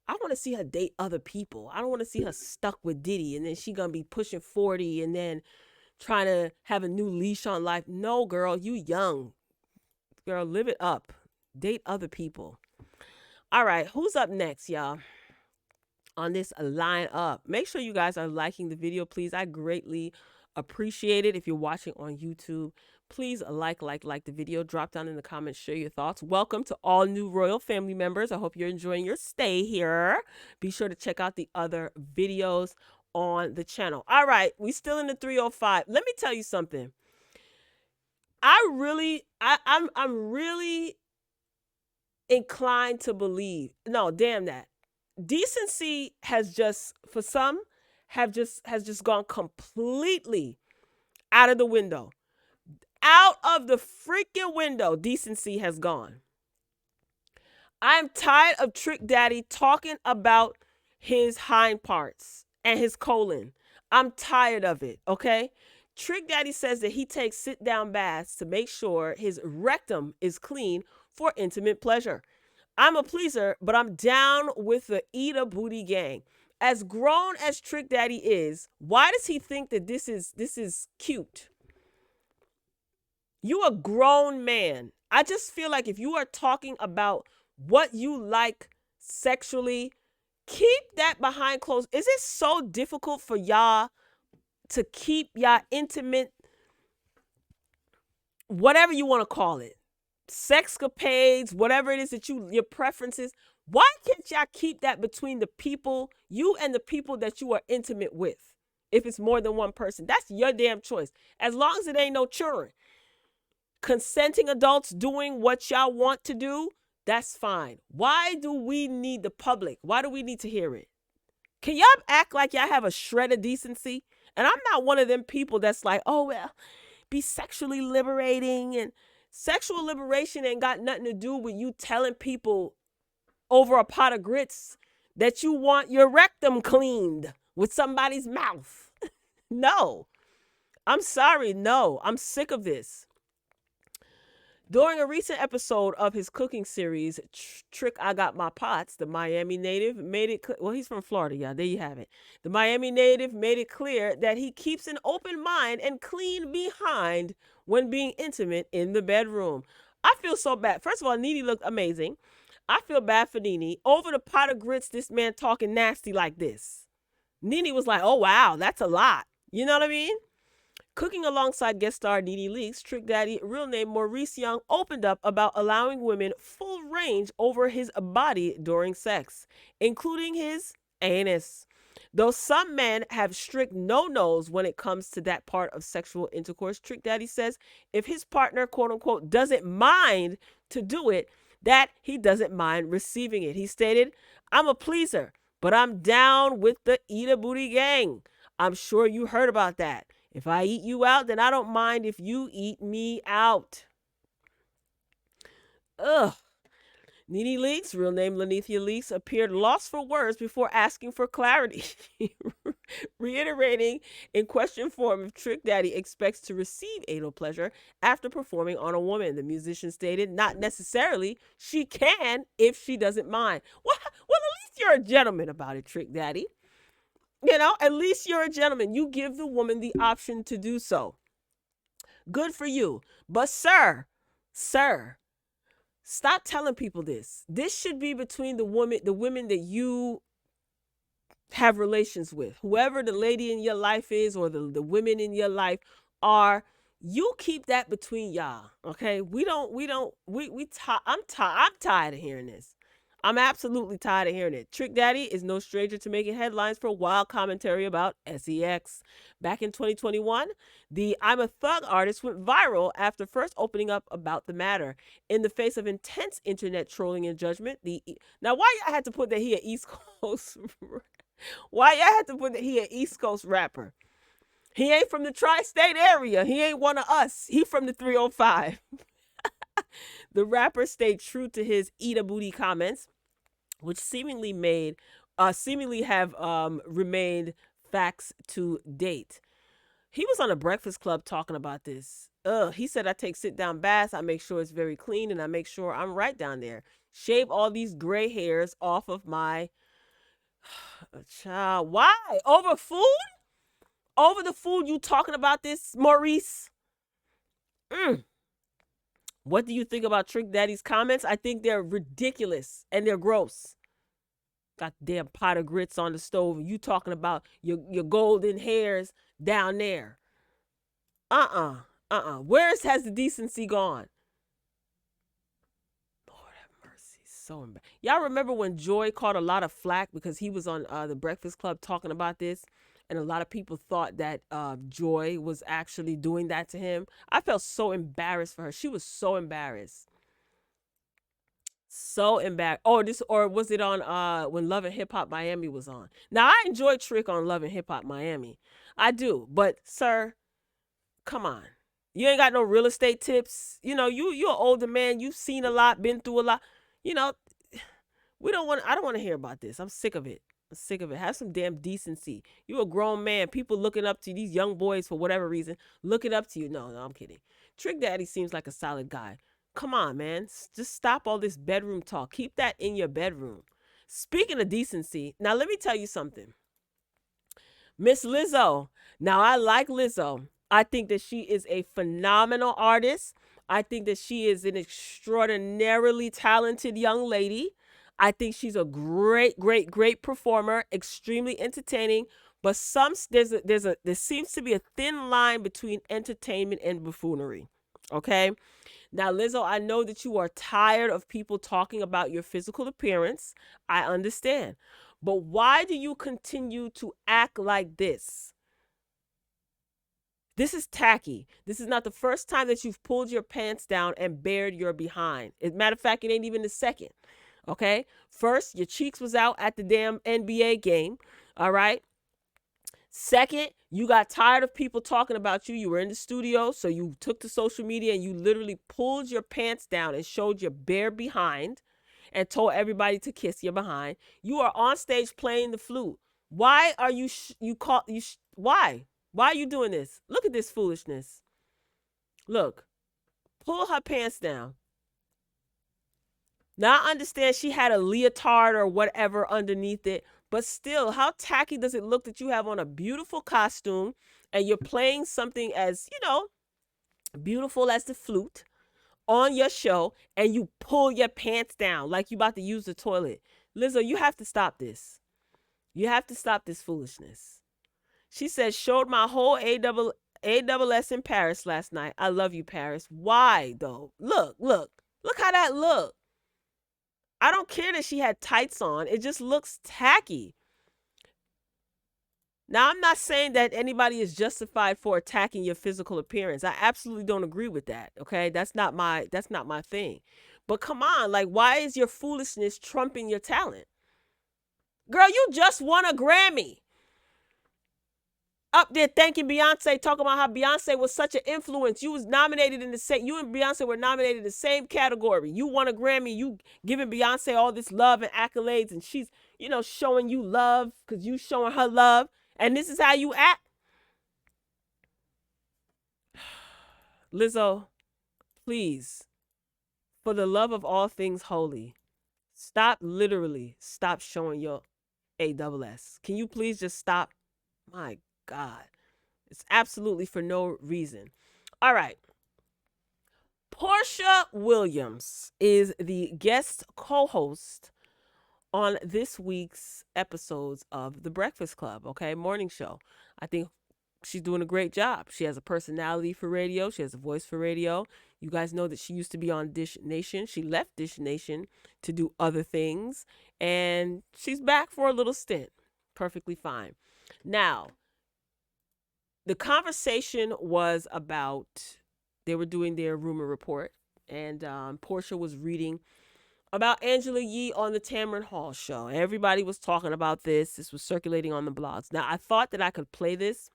want to see her date other people. I don't want to see her stuck with Diddy and then she going to be pushing 40 and then trying to have a new leash on life. No, girl, you young. Girl, live it up. Date other people. All right, who's up next, y'all? On this line up. Make sure you guys are liking the video, please. I greatly appreciate it. If you're watching on YouTube, please like the video. Drop down in the comments, share your thoughts. Welcome to all new Royal family members. I hope you're enjoying your stay here. Be sure to check out the other videos on the channel. All right, we still in the 305. Let me tell you something. I'm really inclined to believe. No, damn that. Decency has just gone completely out of the window. Out of the freaking window, decency has gone. I'm tired of Trick Daddy talking about his hind parts and his colon. I'm tired of it, okay? Trick Daddy says that he takes sit-down baths to make sure his rectum is clean for intimate pleasure. I'm a pleaser, but I'm down with the eat a booty gang. As grown as Trick Daddy is, why does he think that this is cute? You a grown man. I just feel like if you are talking about what you like sexually, keep that behind closed. Is it so difficult for y'all to keep y'all intimate, whatever you want to call it, sexcapades, whatever it is that your preferences? Why can't y'all keep that between the people, you and the people that you are intimate with? If it's more than one person, that's your damn choice. As long as it ain't no children. Consenting adults doing what y'all want to do, that's fine. Why do we need the public? Why do we need to hear it? Can y'all act like y'all have a shred of decency? And I'm not one of them people that's like, oh, well, be sexually liberating. And sexual liberation ain't got nothing to do with you telling people over a pot of grits that you want your rectum cleaned with somebody's mouth. No. I'm sorry. No. I'm sick of this. During a recent episode of his cooking series, Trick I Got My Pots, the Miami native made it clear. Well, he's from Florida, y'all. There you have it. The Miami native made it clear that he keeps an open mind and clean behind when being intimate in the bedroom. I feel so bad. First of all, NeNe looked amazing. I feel bad for NeNe. Over the pot of grits, this man talking nasty like this. NeNe was like, oh, wow, that's a lot. You know what I mean? Cooking alongside guest star NeNe Leakes, Trick Daddy, real name Maurice Young, opened up about allowing women full range over his body during sex, including his anus. Though some men have strict no-nos when it comes to that part of sexual intercourse, Trick Daddy says if his partner, quote unquote, doesn't mind to do it, that he doesn't mind receiving it. He stated, I'm a pleaser, but I'm down with the eat a booty gang. I'm sure you heard about that. If I eat you out, then I don't mind if you eat me out. Ugh. NeNe Leakes, real name NeNe Leakes, appeared lost for words before asking for clarity, reiterating in question form if Trick Daddy expects to receive anal pleasure after performing on a woman. The musician stated, not necessarily. She can if she doesn't mind. Well, at least you're a gentleman about it, Trick Daddy. At least you're a gentleman. You give the woman the option to do so. Good for you. But sir, stop telling people this. This should be between the women that you have relations with. Whoever the lady in your life is, or the women in your life are, you keep that between y'all. Okay? I'm tired of hearing this. I'm absolutely tired of hearing it. Trick Daddy is no stranger to making headlines for wild commentary about sex. Back in 2021, the I'm a Thug artist went viral after first opening up about the matter. In the face of intense internet trolling and judgment, now why y'all had to put that he an East Coast why y'all had to put that he an East Coast rapper? He ain't from the tri-state area. He ain't one of us. He from the 305. The rapper stayed true to his eat a booty comments, which seemingly have remained facts to date. He was on a Breakfast Club talking about this. He said, I take sit down baths. I make sure it's very clean, and I make sure I'm right down there. Shave all these gray hairs off of my child. Why? Over food? Over the food you talking about this, Maurice? What do you think about Trick Daddy's comments? I think they're ridiculous and they're gross. Got the damn pot of grits on the stove and you talking about your golden hairs down there. Where has the decency gone? Lord have mercy. So embarrassing. Y'all remember when Joy caught a lot of flack because he was on the Breakfast Club talking about this? And a lot of people thought that Joy was actually doing that to him. I felt so embarrassed for her. She was so embarrassed. So embarrassed. Or was it on when Love and Hip Hop Miami was on? Now I enjoy Trick on Love and Hip Hop Miami. I do. But sir, come on. You ain't got no real estate tips. You're an older man. You've seen a lot, been through a lot. I don't want to hear about this. I'm sick of it. Have some damn decency. You a grown man. People looking up to you, these young boys for whatever reason, looking up to you. No, I'm kidding. Trick Daddy seems like a solid guy. Come on, man. Just stop all this bedroom talk. Keep that in your bedroom. Speaking of decency, now let me tell you something. Miss Lizzo. Now I like Lizzo. I think that she is a phenomenal artist. I think that she is an extraordinarily talented young lady. I think she's a great performer, extremely entertaining. But there seems to be a thin line between entertainment and buffoonery. Okay. Now, Lizzo, I know that you are tired of people talking about your physical appearance. I understand. But why do you continue to act like this? This is tacky. This is not the first time that you've pulled your pants down and bared your behind. As a matter of fact, it ain't even the second. Okay? First, your cheeks was out at the damn NBA game. All right? Second, you got tired of people talking about you. You were in the studio, so you took to social media and you literally pulled your pants down and showed your bare behind and told everybody to kiss your behind. You are on stage playing the flute. Why are you why? Why are you doing this? Look at this foolishness. Look. Pull her pants down. Now I understand she had a leotard or whatever underneath it, but still, how tacky does it look that you have on a beautiful costume and you're playing something as, beautiful as the flute on your show and you pull your pants down like you about to use the toilet? Lizzo, you have to stop this. You have to stop this foolishness. She said, showed my whole AWS in Paris last night. I love you, Paris. Why, though? Look how that look. I don't care that she had tights on. It just looks tacky. Now, I'm not saying that anybody is justified for attacking your physical appearance. I absolutely don't agree with that. Okay, that's not my thing. But come on, like, why is your foolishness trumping your talent? Girl, you just won a Grammy. Up there thanking Beyonce, talking about how Beyonce was such an influence. You was nominated in the same. You and Beyonce were nominated in the same category. You won a Grammy. You giving Beyonce all this love and accolades, and she's showing you love because you showing her love. And this is how you act, Lizzo. Please, for the love of all things holy, stop showing your ASS. Can you please just stop? My God. It's absolutely for no reason. All right. Porsha Williams is the guest co-host on this week's episodes of The Breakfast Club, okay? Morning show. I think she's doing a great job. She has a personality for radio. She has a voice for radio. You guys know that she used to be on Dish Nation. She left Dish Nation to do other things, and she's back for a little stint. Perfectly fine. Now, the conversation was about, they were doing their rumor report, and Porsha was reading about Angela Yee on the Tamron Hall show. Everybody was talking about this. This was circulating on the blogs. Now, I thought that I could play this,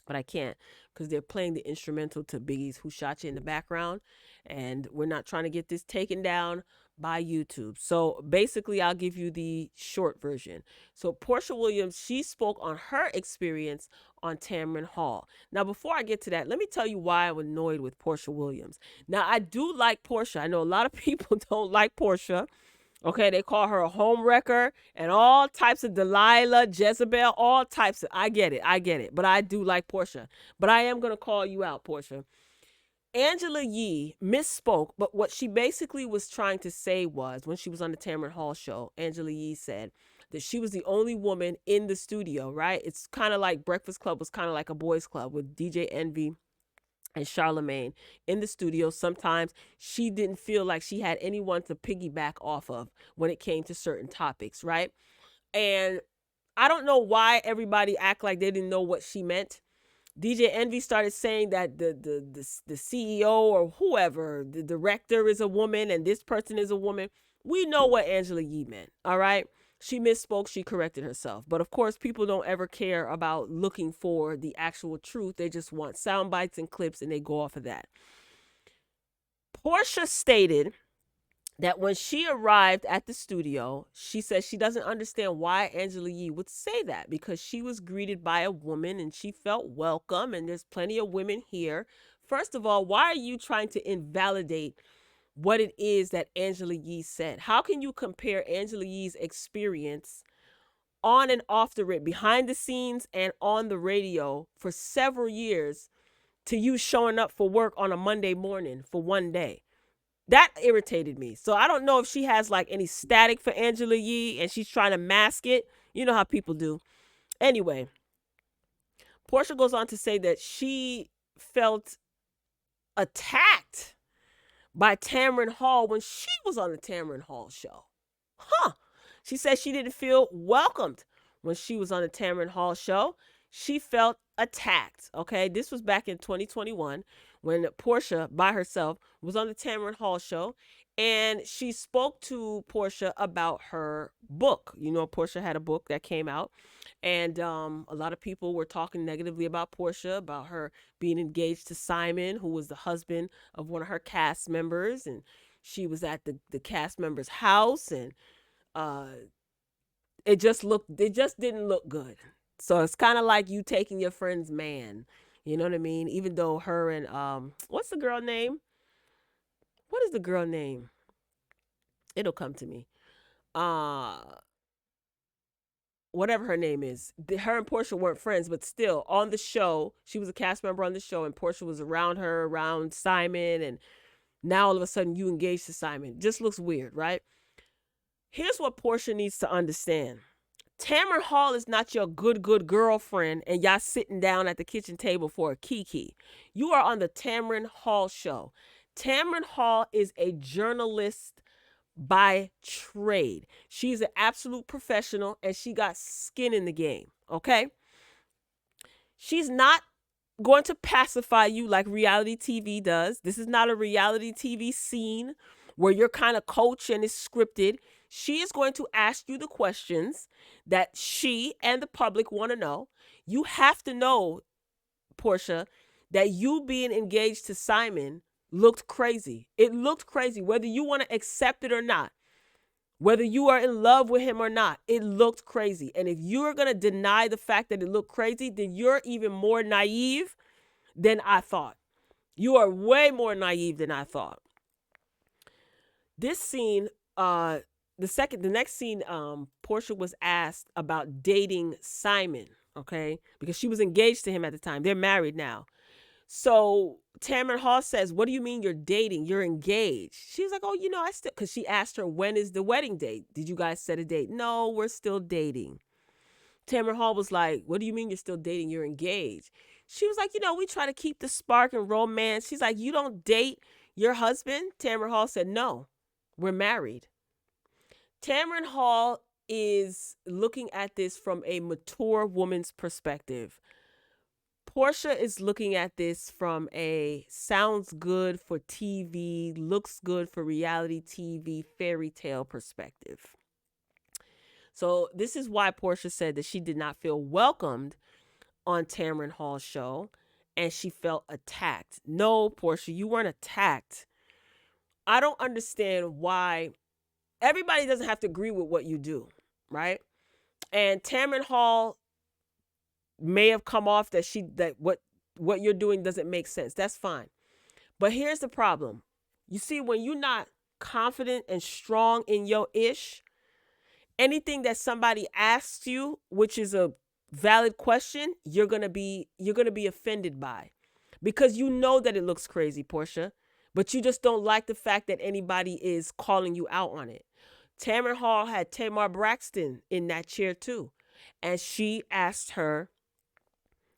but I can't because they're playing the instrumental to Biggie's Who Shot You in the background, and we're not trying to get this taken down by YouTube. So basically, I'll give you the short version. So Porsha Williams, she spoke on her experience on Tamron Hall. Now, before I get to that, let me tell you why I'm annoyed with Porsha Williams. Now, I do like Porsha. I know a lot of people don't like Porsha. Okay, they call her a home wrecker and all types of Delilah, Jezebel, all types of, I get it. But I do like Porsha. But I am going to call you out, Porsha. Angela Yee misspoke, but what she basically was trying to say was, when she was on the Tamron Hall show, Angela Yee said that she was the only woman in the studio, right? It's kind of like Breakfast Club was kind of like a boys club with DJ Envy and Charlemagne in the studio. Sometimes she didn't feel like she had anyone to piggyback off of when it came to certain topics, right? And I don't know why everybody act like they didn't know what she meant. DJ Envy started saying that the CEO or whoever, the director is a woman and this person is a woman. We know what Angela Yee meant, all right? She misspoke. She corrected herself. But of course, people don't ever care about looking for the actual truth. They just want sound bites and clips, and they go off of that. Porsha stated that when she arrived at the studio, she said she doesn't understand why Angela Yee would say that, because she was greeted by a woman and she felt welcome, and there's plenty of women here. First of all, why are you trying to invalidate what it is that Angela Yee said? How can you compare Angela Yee's experience on and off the rip, behind the scenes and on the radio for several years, to you showing up for work on a Monday morning for one day? That irritated me. So I don't know if she has like any static for Angela Yee and she's trying to mask it. You know how people do. Anyway, Porsha goes on to say that she felt attacked by Tamron Hall when she was on the Tamron Hall show. She said she didn't feel welcomed when she was on the Tamron Hall show. She felt attacked. Okay, this was back in 2021 when Porsha by herself was on the Tamron Hall show, and she spoke to Porsha about her book. You know, Porsha had a book that came out, and a lot of people were talking negatively about Porsha, about her being engaged to Simon, who was the husband of one of her cast members, and she was at the cast member's house, and it just didn't look good. So it's kind of like you taking your friend's man. You know what I mean? Even though her and what's the girl name? What is the girl name? It'll come to me. Whatever her name is. Her and Porsha weren't friends, but still on the show, she was a cast member on the show, and Porsha was around her, around Simon, and now all of a sudden you engaged to Simon. Just looks weird, right? Here's what Porsha needs to understand. Tamron Hall is not your good girlfriend and y'all sitting down at the kitchen table for a kiki. You are on the Tamron Hall show. Tamron Hall is a journalist by trade. She's an absolute professional and she got skin in the game, okay? She's not going to pacify you like reality TV does. This is not a reality TV scene where you're kind of coached and it's scripted. She is going to ask you the questions that she and the public want to know. You have to know, Porsha, that you being engaged to Simon looked crazy. It looked crazy, whether you want to accept it or not. Whether you are in love with him or not, it looked crazy. And if you're going to deny the fact that it looked crazy, then you're even more naive than I thought. You are way more naive than I thought. This scene, the next scene, Porsha was asked about dating Simon, okay? Because she was engaged to him at the time. They're married now. So Tamron Hall says, what do you mean you're dating? You're engaged. She's like, oh, I still, because she asked her, when is the wedding date? Did you guys set a date? No, we're still dating. Tamron Hall was like, what do you mean you're still dating? You're engaged. She was like, we try to keep the spark and romance. She's like, you don't date your husband? Tamron Hall said, no, we're married. Tamron Hall is looking at this from a mature woman's perspective. Porsha is looking at this from a sounds good for TV, looks good for reality TV, fairy tale perspective. So this is why Porsha said that she did not feel welcomed on Tamron Hall's show and she felt attacked. No, Porsha, you weren't attacked. I don't understand why everybody doesn't have to agree with what you do, right? And Tamron Hall may have come off that what you're doing doesn't make sense. That's fine. But here's the problem. You see, when you're not confident and strong in your ish, anything that somebody asks you, which is a valid question, you're gonna be offended by. Because you know that it looks crazy, Porsha. But you just don't like the fact that anybody is calling you out on it. Tamron Hall had Tamar Braxton in that chair too. And she asked her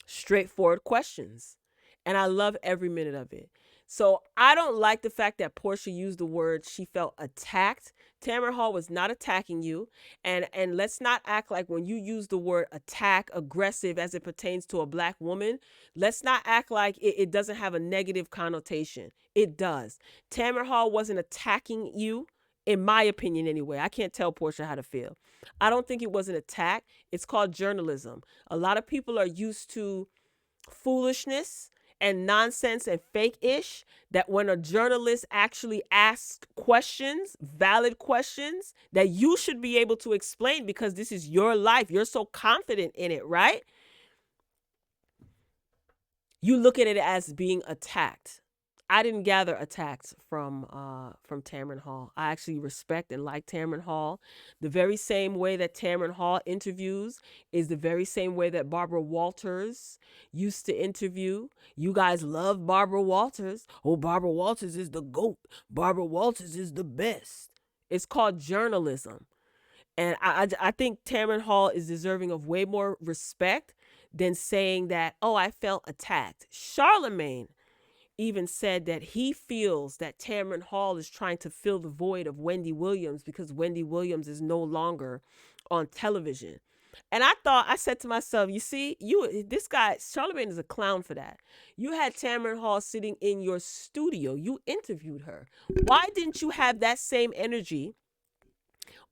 straightforward questions. And I love every minute of it. So I don't like the fact that Porsha used the word she felt attacked. Tamron Hall was not attacking you. And let's not act like when you use the word attack, aggressive as it pertains to a black woman, let's not act like it doesn't have a negative connotation. It does. Tamron Hall wasn't attacking you, in my opinion anyway. I can't tell Porsha how to feel. I don't think it was an attack. It's called journalism. A lot of people are used to foolishness and nonsense and fake-ish, that when a journalist actually asks questions, valid questions, that you should be able to explain because this is your life. You're so confident in it, right? You look at it as being attacked. I didn't gather attacks from Tamron Hall. I actually respect and like Tamron Hall. The very same way that Tamron Hall interviews is the very same way that Barbara Walters used to interview. You guys love Barbara Walters. Oh, Barbara Walters is the GOAT. Barbara Walters is the best. It's called journalism. And I think Tamron Hall is deserving of way more respect than saying that, oh, I felt attacked. Charlemagne even said that he feels that Tamron Hall is trying to fill the void of Wendy Williams because Wendy Williams is no longer on television. And I said to myself, you see, this guy, Charlemagne is a clown for that. You had Tamron Hall sitting in your studio. You interviewed her. Why didn't you have that same energy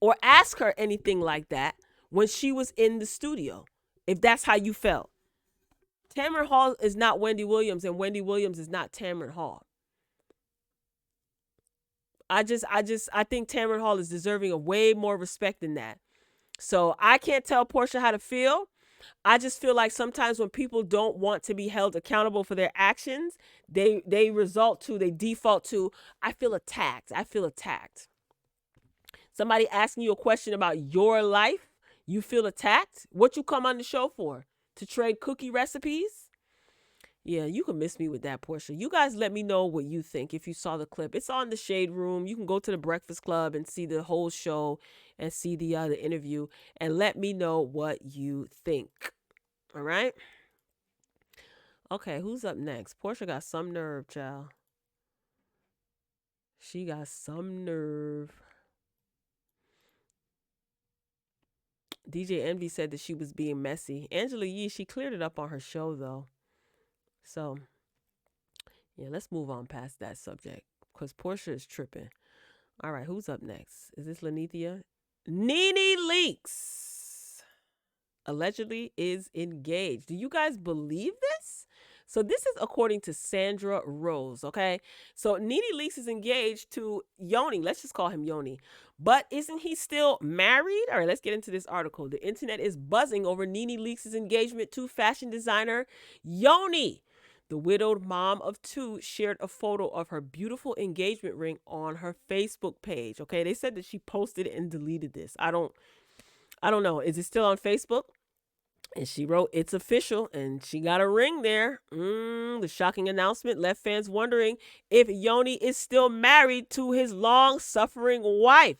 or ask her anything like that when she was in the studio, if that's how you felt? Tamron Hall is not Wendy Williams, and Wendy Williams is not Tamron Hall. I think Tamron Hall is deserving of way more respect than that. So I can't tell Porsha how to feel. I just feel like sometimes when people don't want to be held accountable for their actions, they default to, I feel attacked. I feel attacked. Somebody asking you a question about your life, you feel attacked? What you come on the show for? To trade cookie recipes? Yeah, you can miss me with that, Porsha. You guys let me know what you think if you saw the clip. It's on the Shade Room. You can go to the Breakfast Club and see the whole show and see the interview and let me know what you think. All right? Okay, who's up next? Porsha got some nerve, child. She got some nerve. DJ Envy said that she was being messy. Angela Yee, she cleared it up on her show though. So yeah, let's move on past that subject because Porsha is tripping. All right, who's up next? Is this Lanithia? NeNe Leakes allegedly is engaged. Do you guys believe this? So this is according to Sandra Rose, okay? So NeNe Leakes is engaged to Yoni. Let's just call him Yoni. But isn't he still married? All right, let's get into this article. The internet is buzzing over NeNe Leakes' engagement to fashion designer Yoni. The widowed mom of two shared a photo of her beautiful engagement ring on her Facebook page. Okay, they said that she posted it and deleted this. I don't know. Is it still on Facebook? And she wrote, "It's official," and she got a ring there. The shocking announcement left fans wondering if Yoni is still married to his long-suffering wife.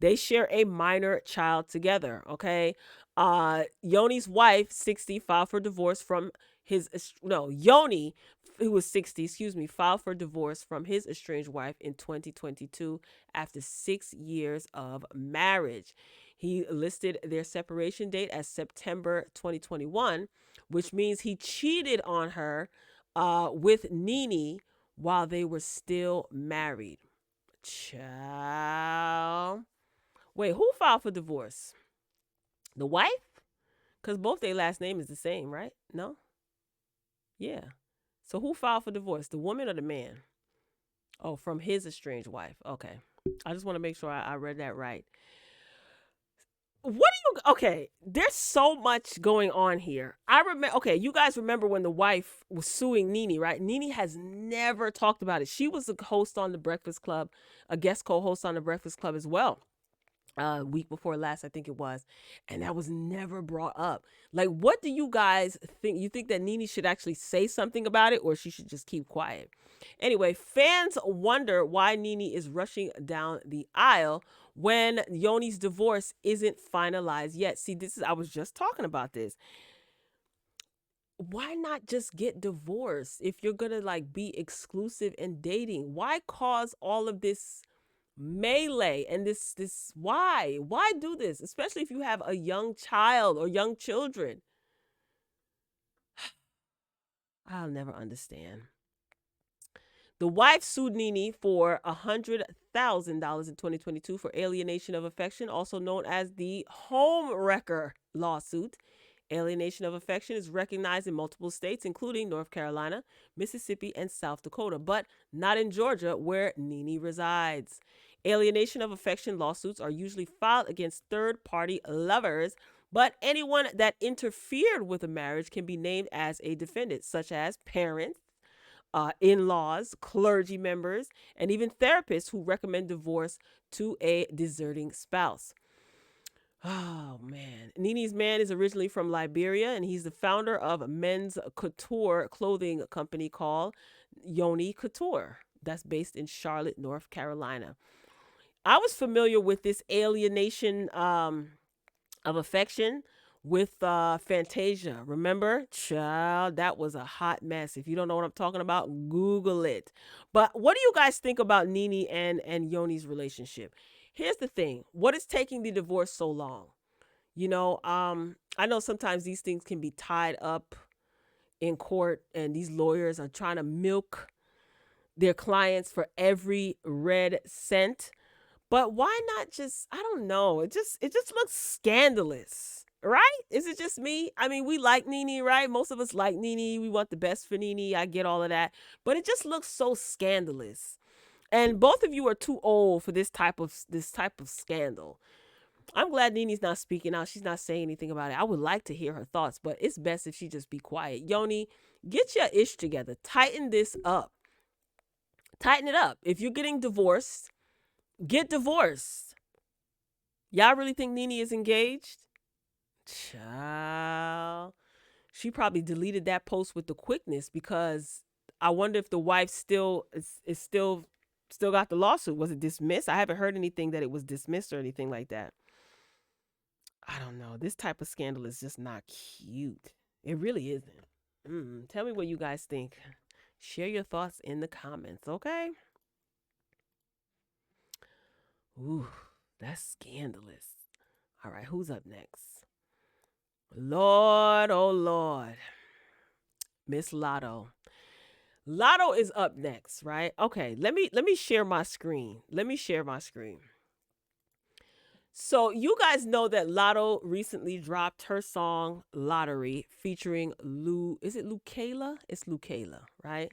They share a minor child together, okay? Yoni's wife, 60, filed for divorce from Yoni, who was 60, filed for divorce from his estranged wife in 2022 after 6 years of marriage. He listed their separation date as September 2021, which means he cheated on her with NeNe while they were still married. Ciao. Wait, who filed for divorce? The wife? Because both their last name is the same, right? No? Yeah. So who filed for divorce? The woman or the man? Oh, from his estranged wife. Okay. I just want to make sure I read that right. Okay, there's so much going on here. You guys remember when the wife was suing NeNe, right? NeNe has never talked about it. She was a host on The Breakfast Club, a guest co-host on The Breakfast Club as well. Week before last, I think it was, and that was never brought up. Like, what do you guys think? You think that NeNe should actually say something about it, or she should just keep quiet? Anyway, fans wonder why NeNe is rushing down the aisle when Yoni's divorce isn't finalized yet. See, I was just talking about this. Why not just get divorced if you're gonna be exclusive and dating? Why cause all of this melee and this why do this, especially if you have a young child or young children? I'll never understand. The wife sued NeNe for $100,000 in 2022 for alienation of affection, also known as the home wrecker lawsuit. Alienation of affection is recognized in multiple states, including North Carolina, Mississippi, and South Dakota, but not in Georgia, where NeNe resides. Alienation of affection lawsuits are usually filed against third-party lovers, but anyone that interfered with a marriage can be named as a defendant, such as parents, in-laws, clergy members, and even therapists who recommend divorce to a deserting spouse. Oh, man. NeNe's man is originally from Liberia, and he's the founder of a men's couture clothing company called Yoni Couture. That's based in Charlotte, North Carolina. I was familiar with this alienation of affection with Fantasia. Remember? Child, that was a hot mess. If you don't know what I'm talking about, Google it. But what do you guys think about NeNe and Yoni's relationship? Here's the thing. What is taking the divorce so long? I know sometimes these things can be tied up in court, and these lawyers are trying to milk their clients for every red cent. But why not just, I don't know, it just looks scandalous, right? Is it just me? I mean, we like NeNe, right? Most of us like NeNe. We want the best for NeNe. I get all of that. But it just looks so scandalous. And both of you are too old for this type of scandal. I'm glad NeNe's not speaking out. She's not saying anything about it. I would like to hear her thoughts, but it's best if she just be quiet. Yoni, get your ish together. Tighten this up. Tighten it up. If you're getting divorced, get divorced. Y'all really think NeNe is engaged? Child. She probably deleted that post with the quickness, because I wonder if the wife still got the lawsuit. Was it dismissed? I haven't heard anything that it was dismissed or anything like that. I don't know. This type of scandal is just not cute. It really isn't. Tell me what you guys think. Share your thoughts in the comments, okay? Ooh, that's scandalous. All right, who's up next? Lord, oh Lord. Miss Lotto. Lotto is up next, right? Okay, let me share my screen. Let me share my screen. So you guys know that Lotto recently dropped her song Lottery featuring is it Lucayla? It's Lucayla, right?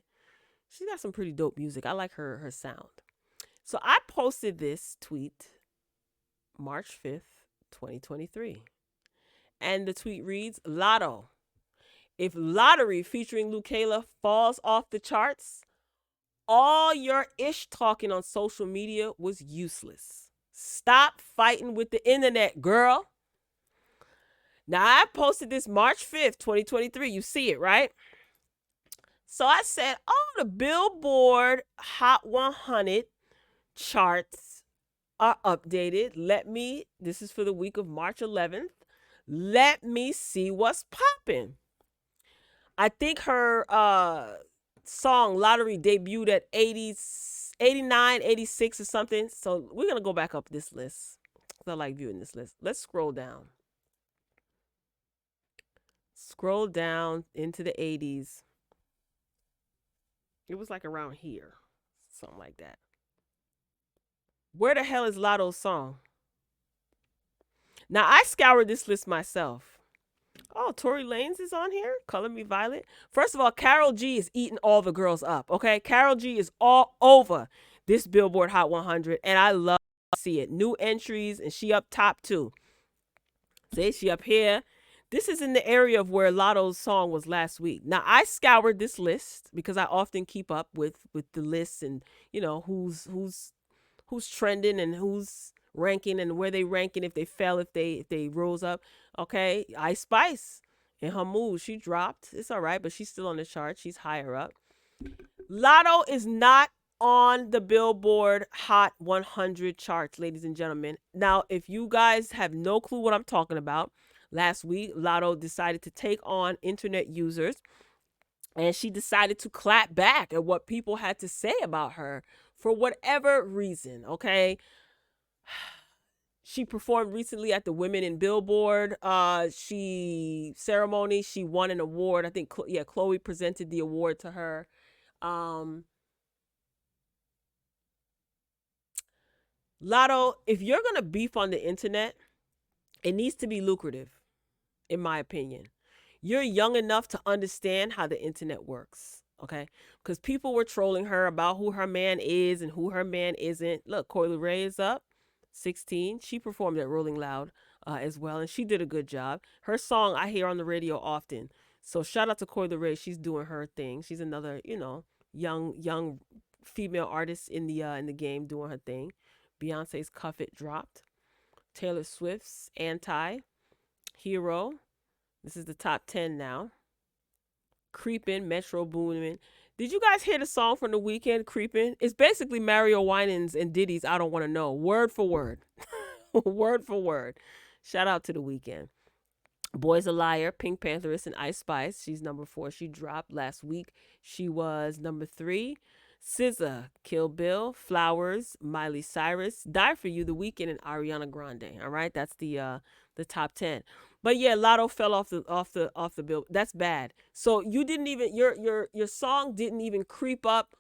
She got some pretty dope music. I like her sound. So I posted this tweet March 5th, 2023. And the tweet reads, Lotto, if Lottery featuring Lucayla falls off the charts, all your ish talking on social media was useless. Stop fighting with the internet, girl. Now, I posted this March 5th, 2023. You see it, right? So I said, oh, the Billboard Hot 100 charts are updated. This is for the week of March 11th. Let me see what's popping. I think her song Lottery debuted at 89, 86 or something. So we're going to go back up this list. I like viewing this list. Let's scroll down. Scroll down into the 80s. It was like around here. Something like that. Where the hell is Lotto's song? Now, I scoured this list myself. Oh, Tory Lanez is on here. Color Me Violet. First of all, Karol G is eating all the girls up, okay? Karol G is all over this Billboard Hot 100, and I love to see it. New entries, and she up top, too. See, she up here. This is in the area of where Lotto's song was last week. Now, I scoured this list because I often keep up with the lists and, you know, who's trending and who's ranking and where they ranking, if they fell, if they rose up. Okay, Ice Spice in her move, she dropped. It's all right, but she's still on the chart. She's higher up. Lotto is not on the Billboard Hot 100 charts, ladies and gentlemen. Now, if you guys have no clue what I'm talking about, last week Lotto decided to take on internet users, and she decided to clap back at what people had to say about her for whatever reason. Okay. She performed recently at the Women in Billboard ceremony. She won an award. I think, Chloe presented the award to her. Lotto, if you're going to beef on the internet, it needs to be lucrative, in my opinion. You're young enough to understand how the internet works, okay? Because people were trolling her about who her man is and who her man isn't. Look, Coi Leray is up. 16. She performed at Rolling Loud as well, and she did a good job. Her song I hear on the radio often. So shout out to Coi Leray. She's doing her thing. She's another, young female artist in the game doing her thing. Beyonce's Cuff It dropped. Taylor Swift's Anti. Hero. This is the top 10 now. Creepin', Metro Boomin'. Did you guys hear the song from The Weeknd, Creepin'? It's basically Mario Winans and Diddy's I Don't Want to Know, word for word. Word for word. Shout out to The Weeknd. Boy's a Liar, Pink Pantheress, and Ice Spice. She's number 4. She dropped last week. She was number 3. SZA, Kill Bill, Flowers, Miley Cyrus, Die For You, The Weeknd, and Ariana Grande. All right, that's the top 10. But yeah, Lotto fell off the bill. That's bad. So you didn't even your song didn't even creep up,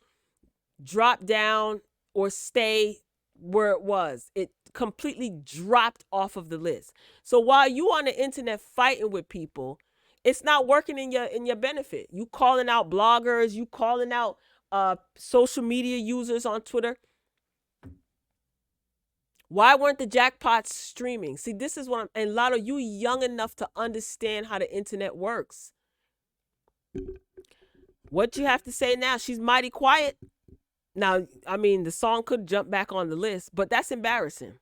drop down, or stay where it was. It completely dropped off of the list. So while you on the internet fighting with people, it's not working in your benefit. You calling out bloggers, you calling out social media users on Twitter. Why weren't the jackpots streaming? See, this is what and Lotto, you young enough to understand how the internet works. What you have to say now? She's mighty quiet. Now, I mean, the song could jump back on the list, but that's embarrassing.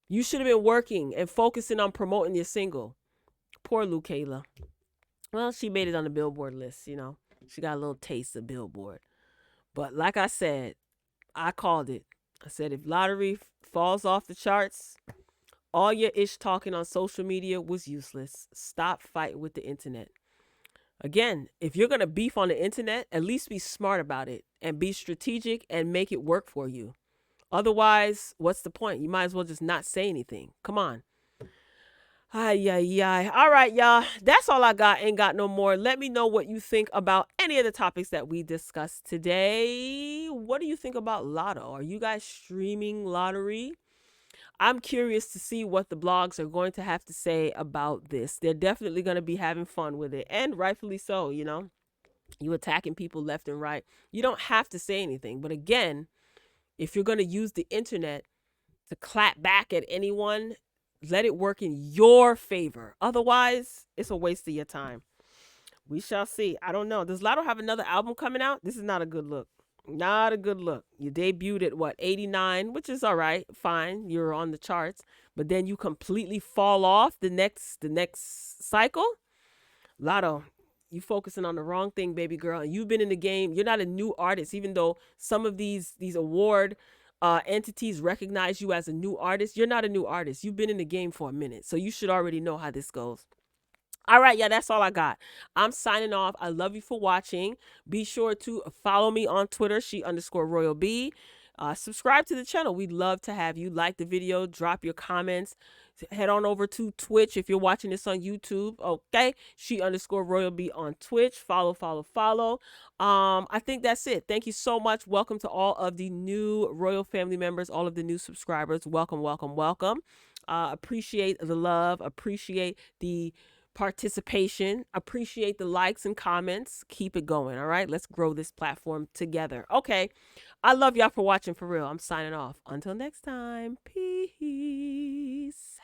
You should have been working and focusing on promoting your single. Poor Lucayla. Well, she made it on the Billboard list, She got a little taste of Billboard. But like I said, I called it. I said, if Lottery falls off the charts, all your ish talking on social media was useless. Stop fighting with the internet. Again, if you're going to beef on the internet, at least be smart about it and be strategic and make it work for you. Otherwise, what's the point? You might as well just not say anything. Come on. Ay, ay, ay. All right, y'all. That's all I got. Ain't got no more. Let me know what you think about any of the topics that we discussed today. What do you think about Lotto? Are you guys streaming lottery? I'm curious to see what the blogs are going to have to say about this. They're definitely going to be having fun with it, and rightfully so, you know. You attacking people left and right. You don't have to say anything. But again, if you're going to use the internet to clap back at anyone, let it work in your favor. Otherwise, it's a waste of your time. We shall see. I don't know. Does Lotto have another album coming out? This is not a good look. Not a good look. You debuted at what, 89, which is all right, fine. You're on the charts, but then you completely fall off the next cycle. Lotto, you focusing on the wrong thing, baby girl. And you've been in the game. You're not a new artist, even though some of these award entities recognize you as a new artist. You're not a new artist. You've been in the game for a minute, so you should already know how this goes. All right, yeah, that's all I got. I'm signing off. I love you for watching. Be sure to follow me on Twitter, she_Royal B. Subscribe to the channel. We'd love to have you. Like the video, drop your comments. Head on over to Twitch if you're watching this on YouTube. Okay, she_Royal B on Twitch. Follow, follow, follow. I think that's it. Thank you so much. Welcome to all of the new Royal family members, all of the new subscribers. Welcome, welcome, welcome. Appreciate the love. Appreciate the participation. Appreciate the likes and comments. Keep it going. All right, let's grow this platform together. Okay, I love y'all for watching, for real. I'm signing off. Until next time, peace.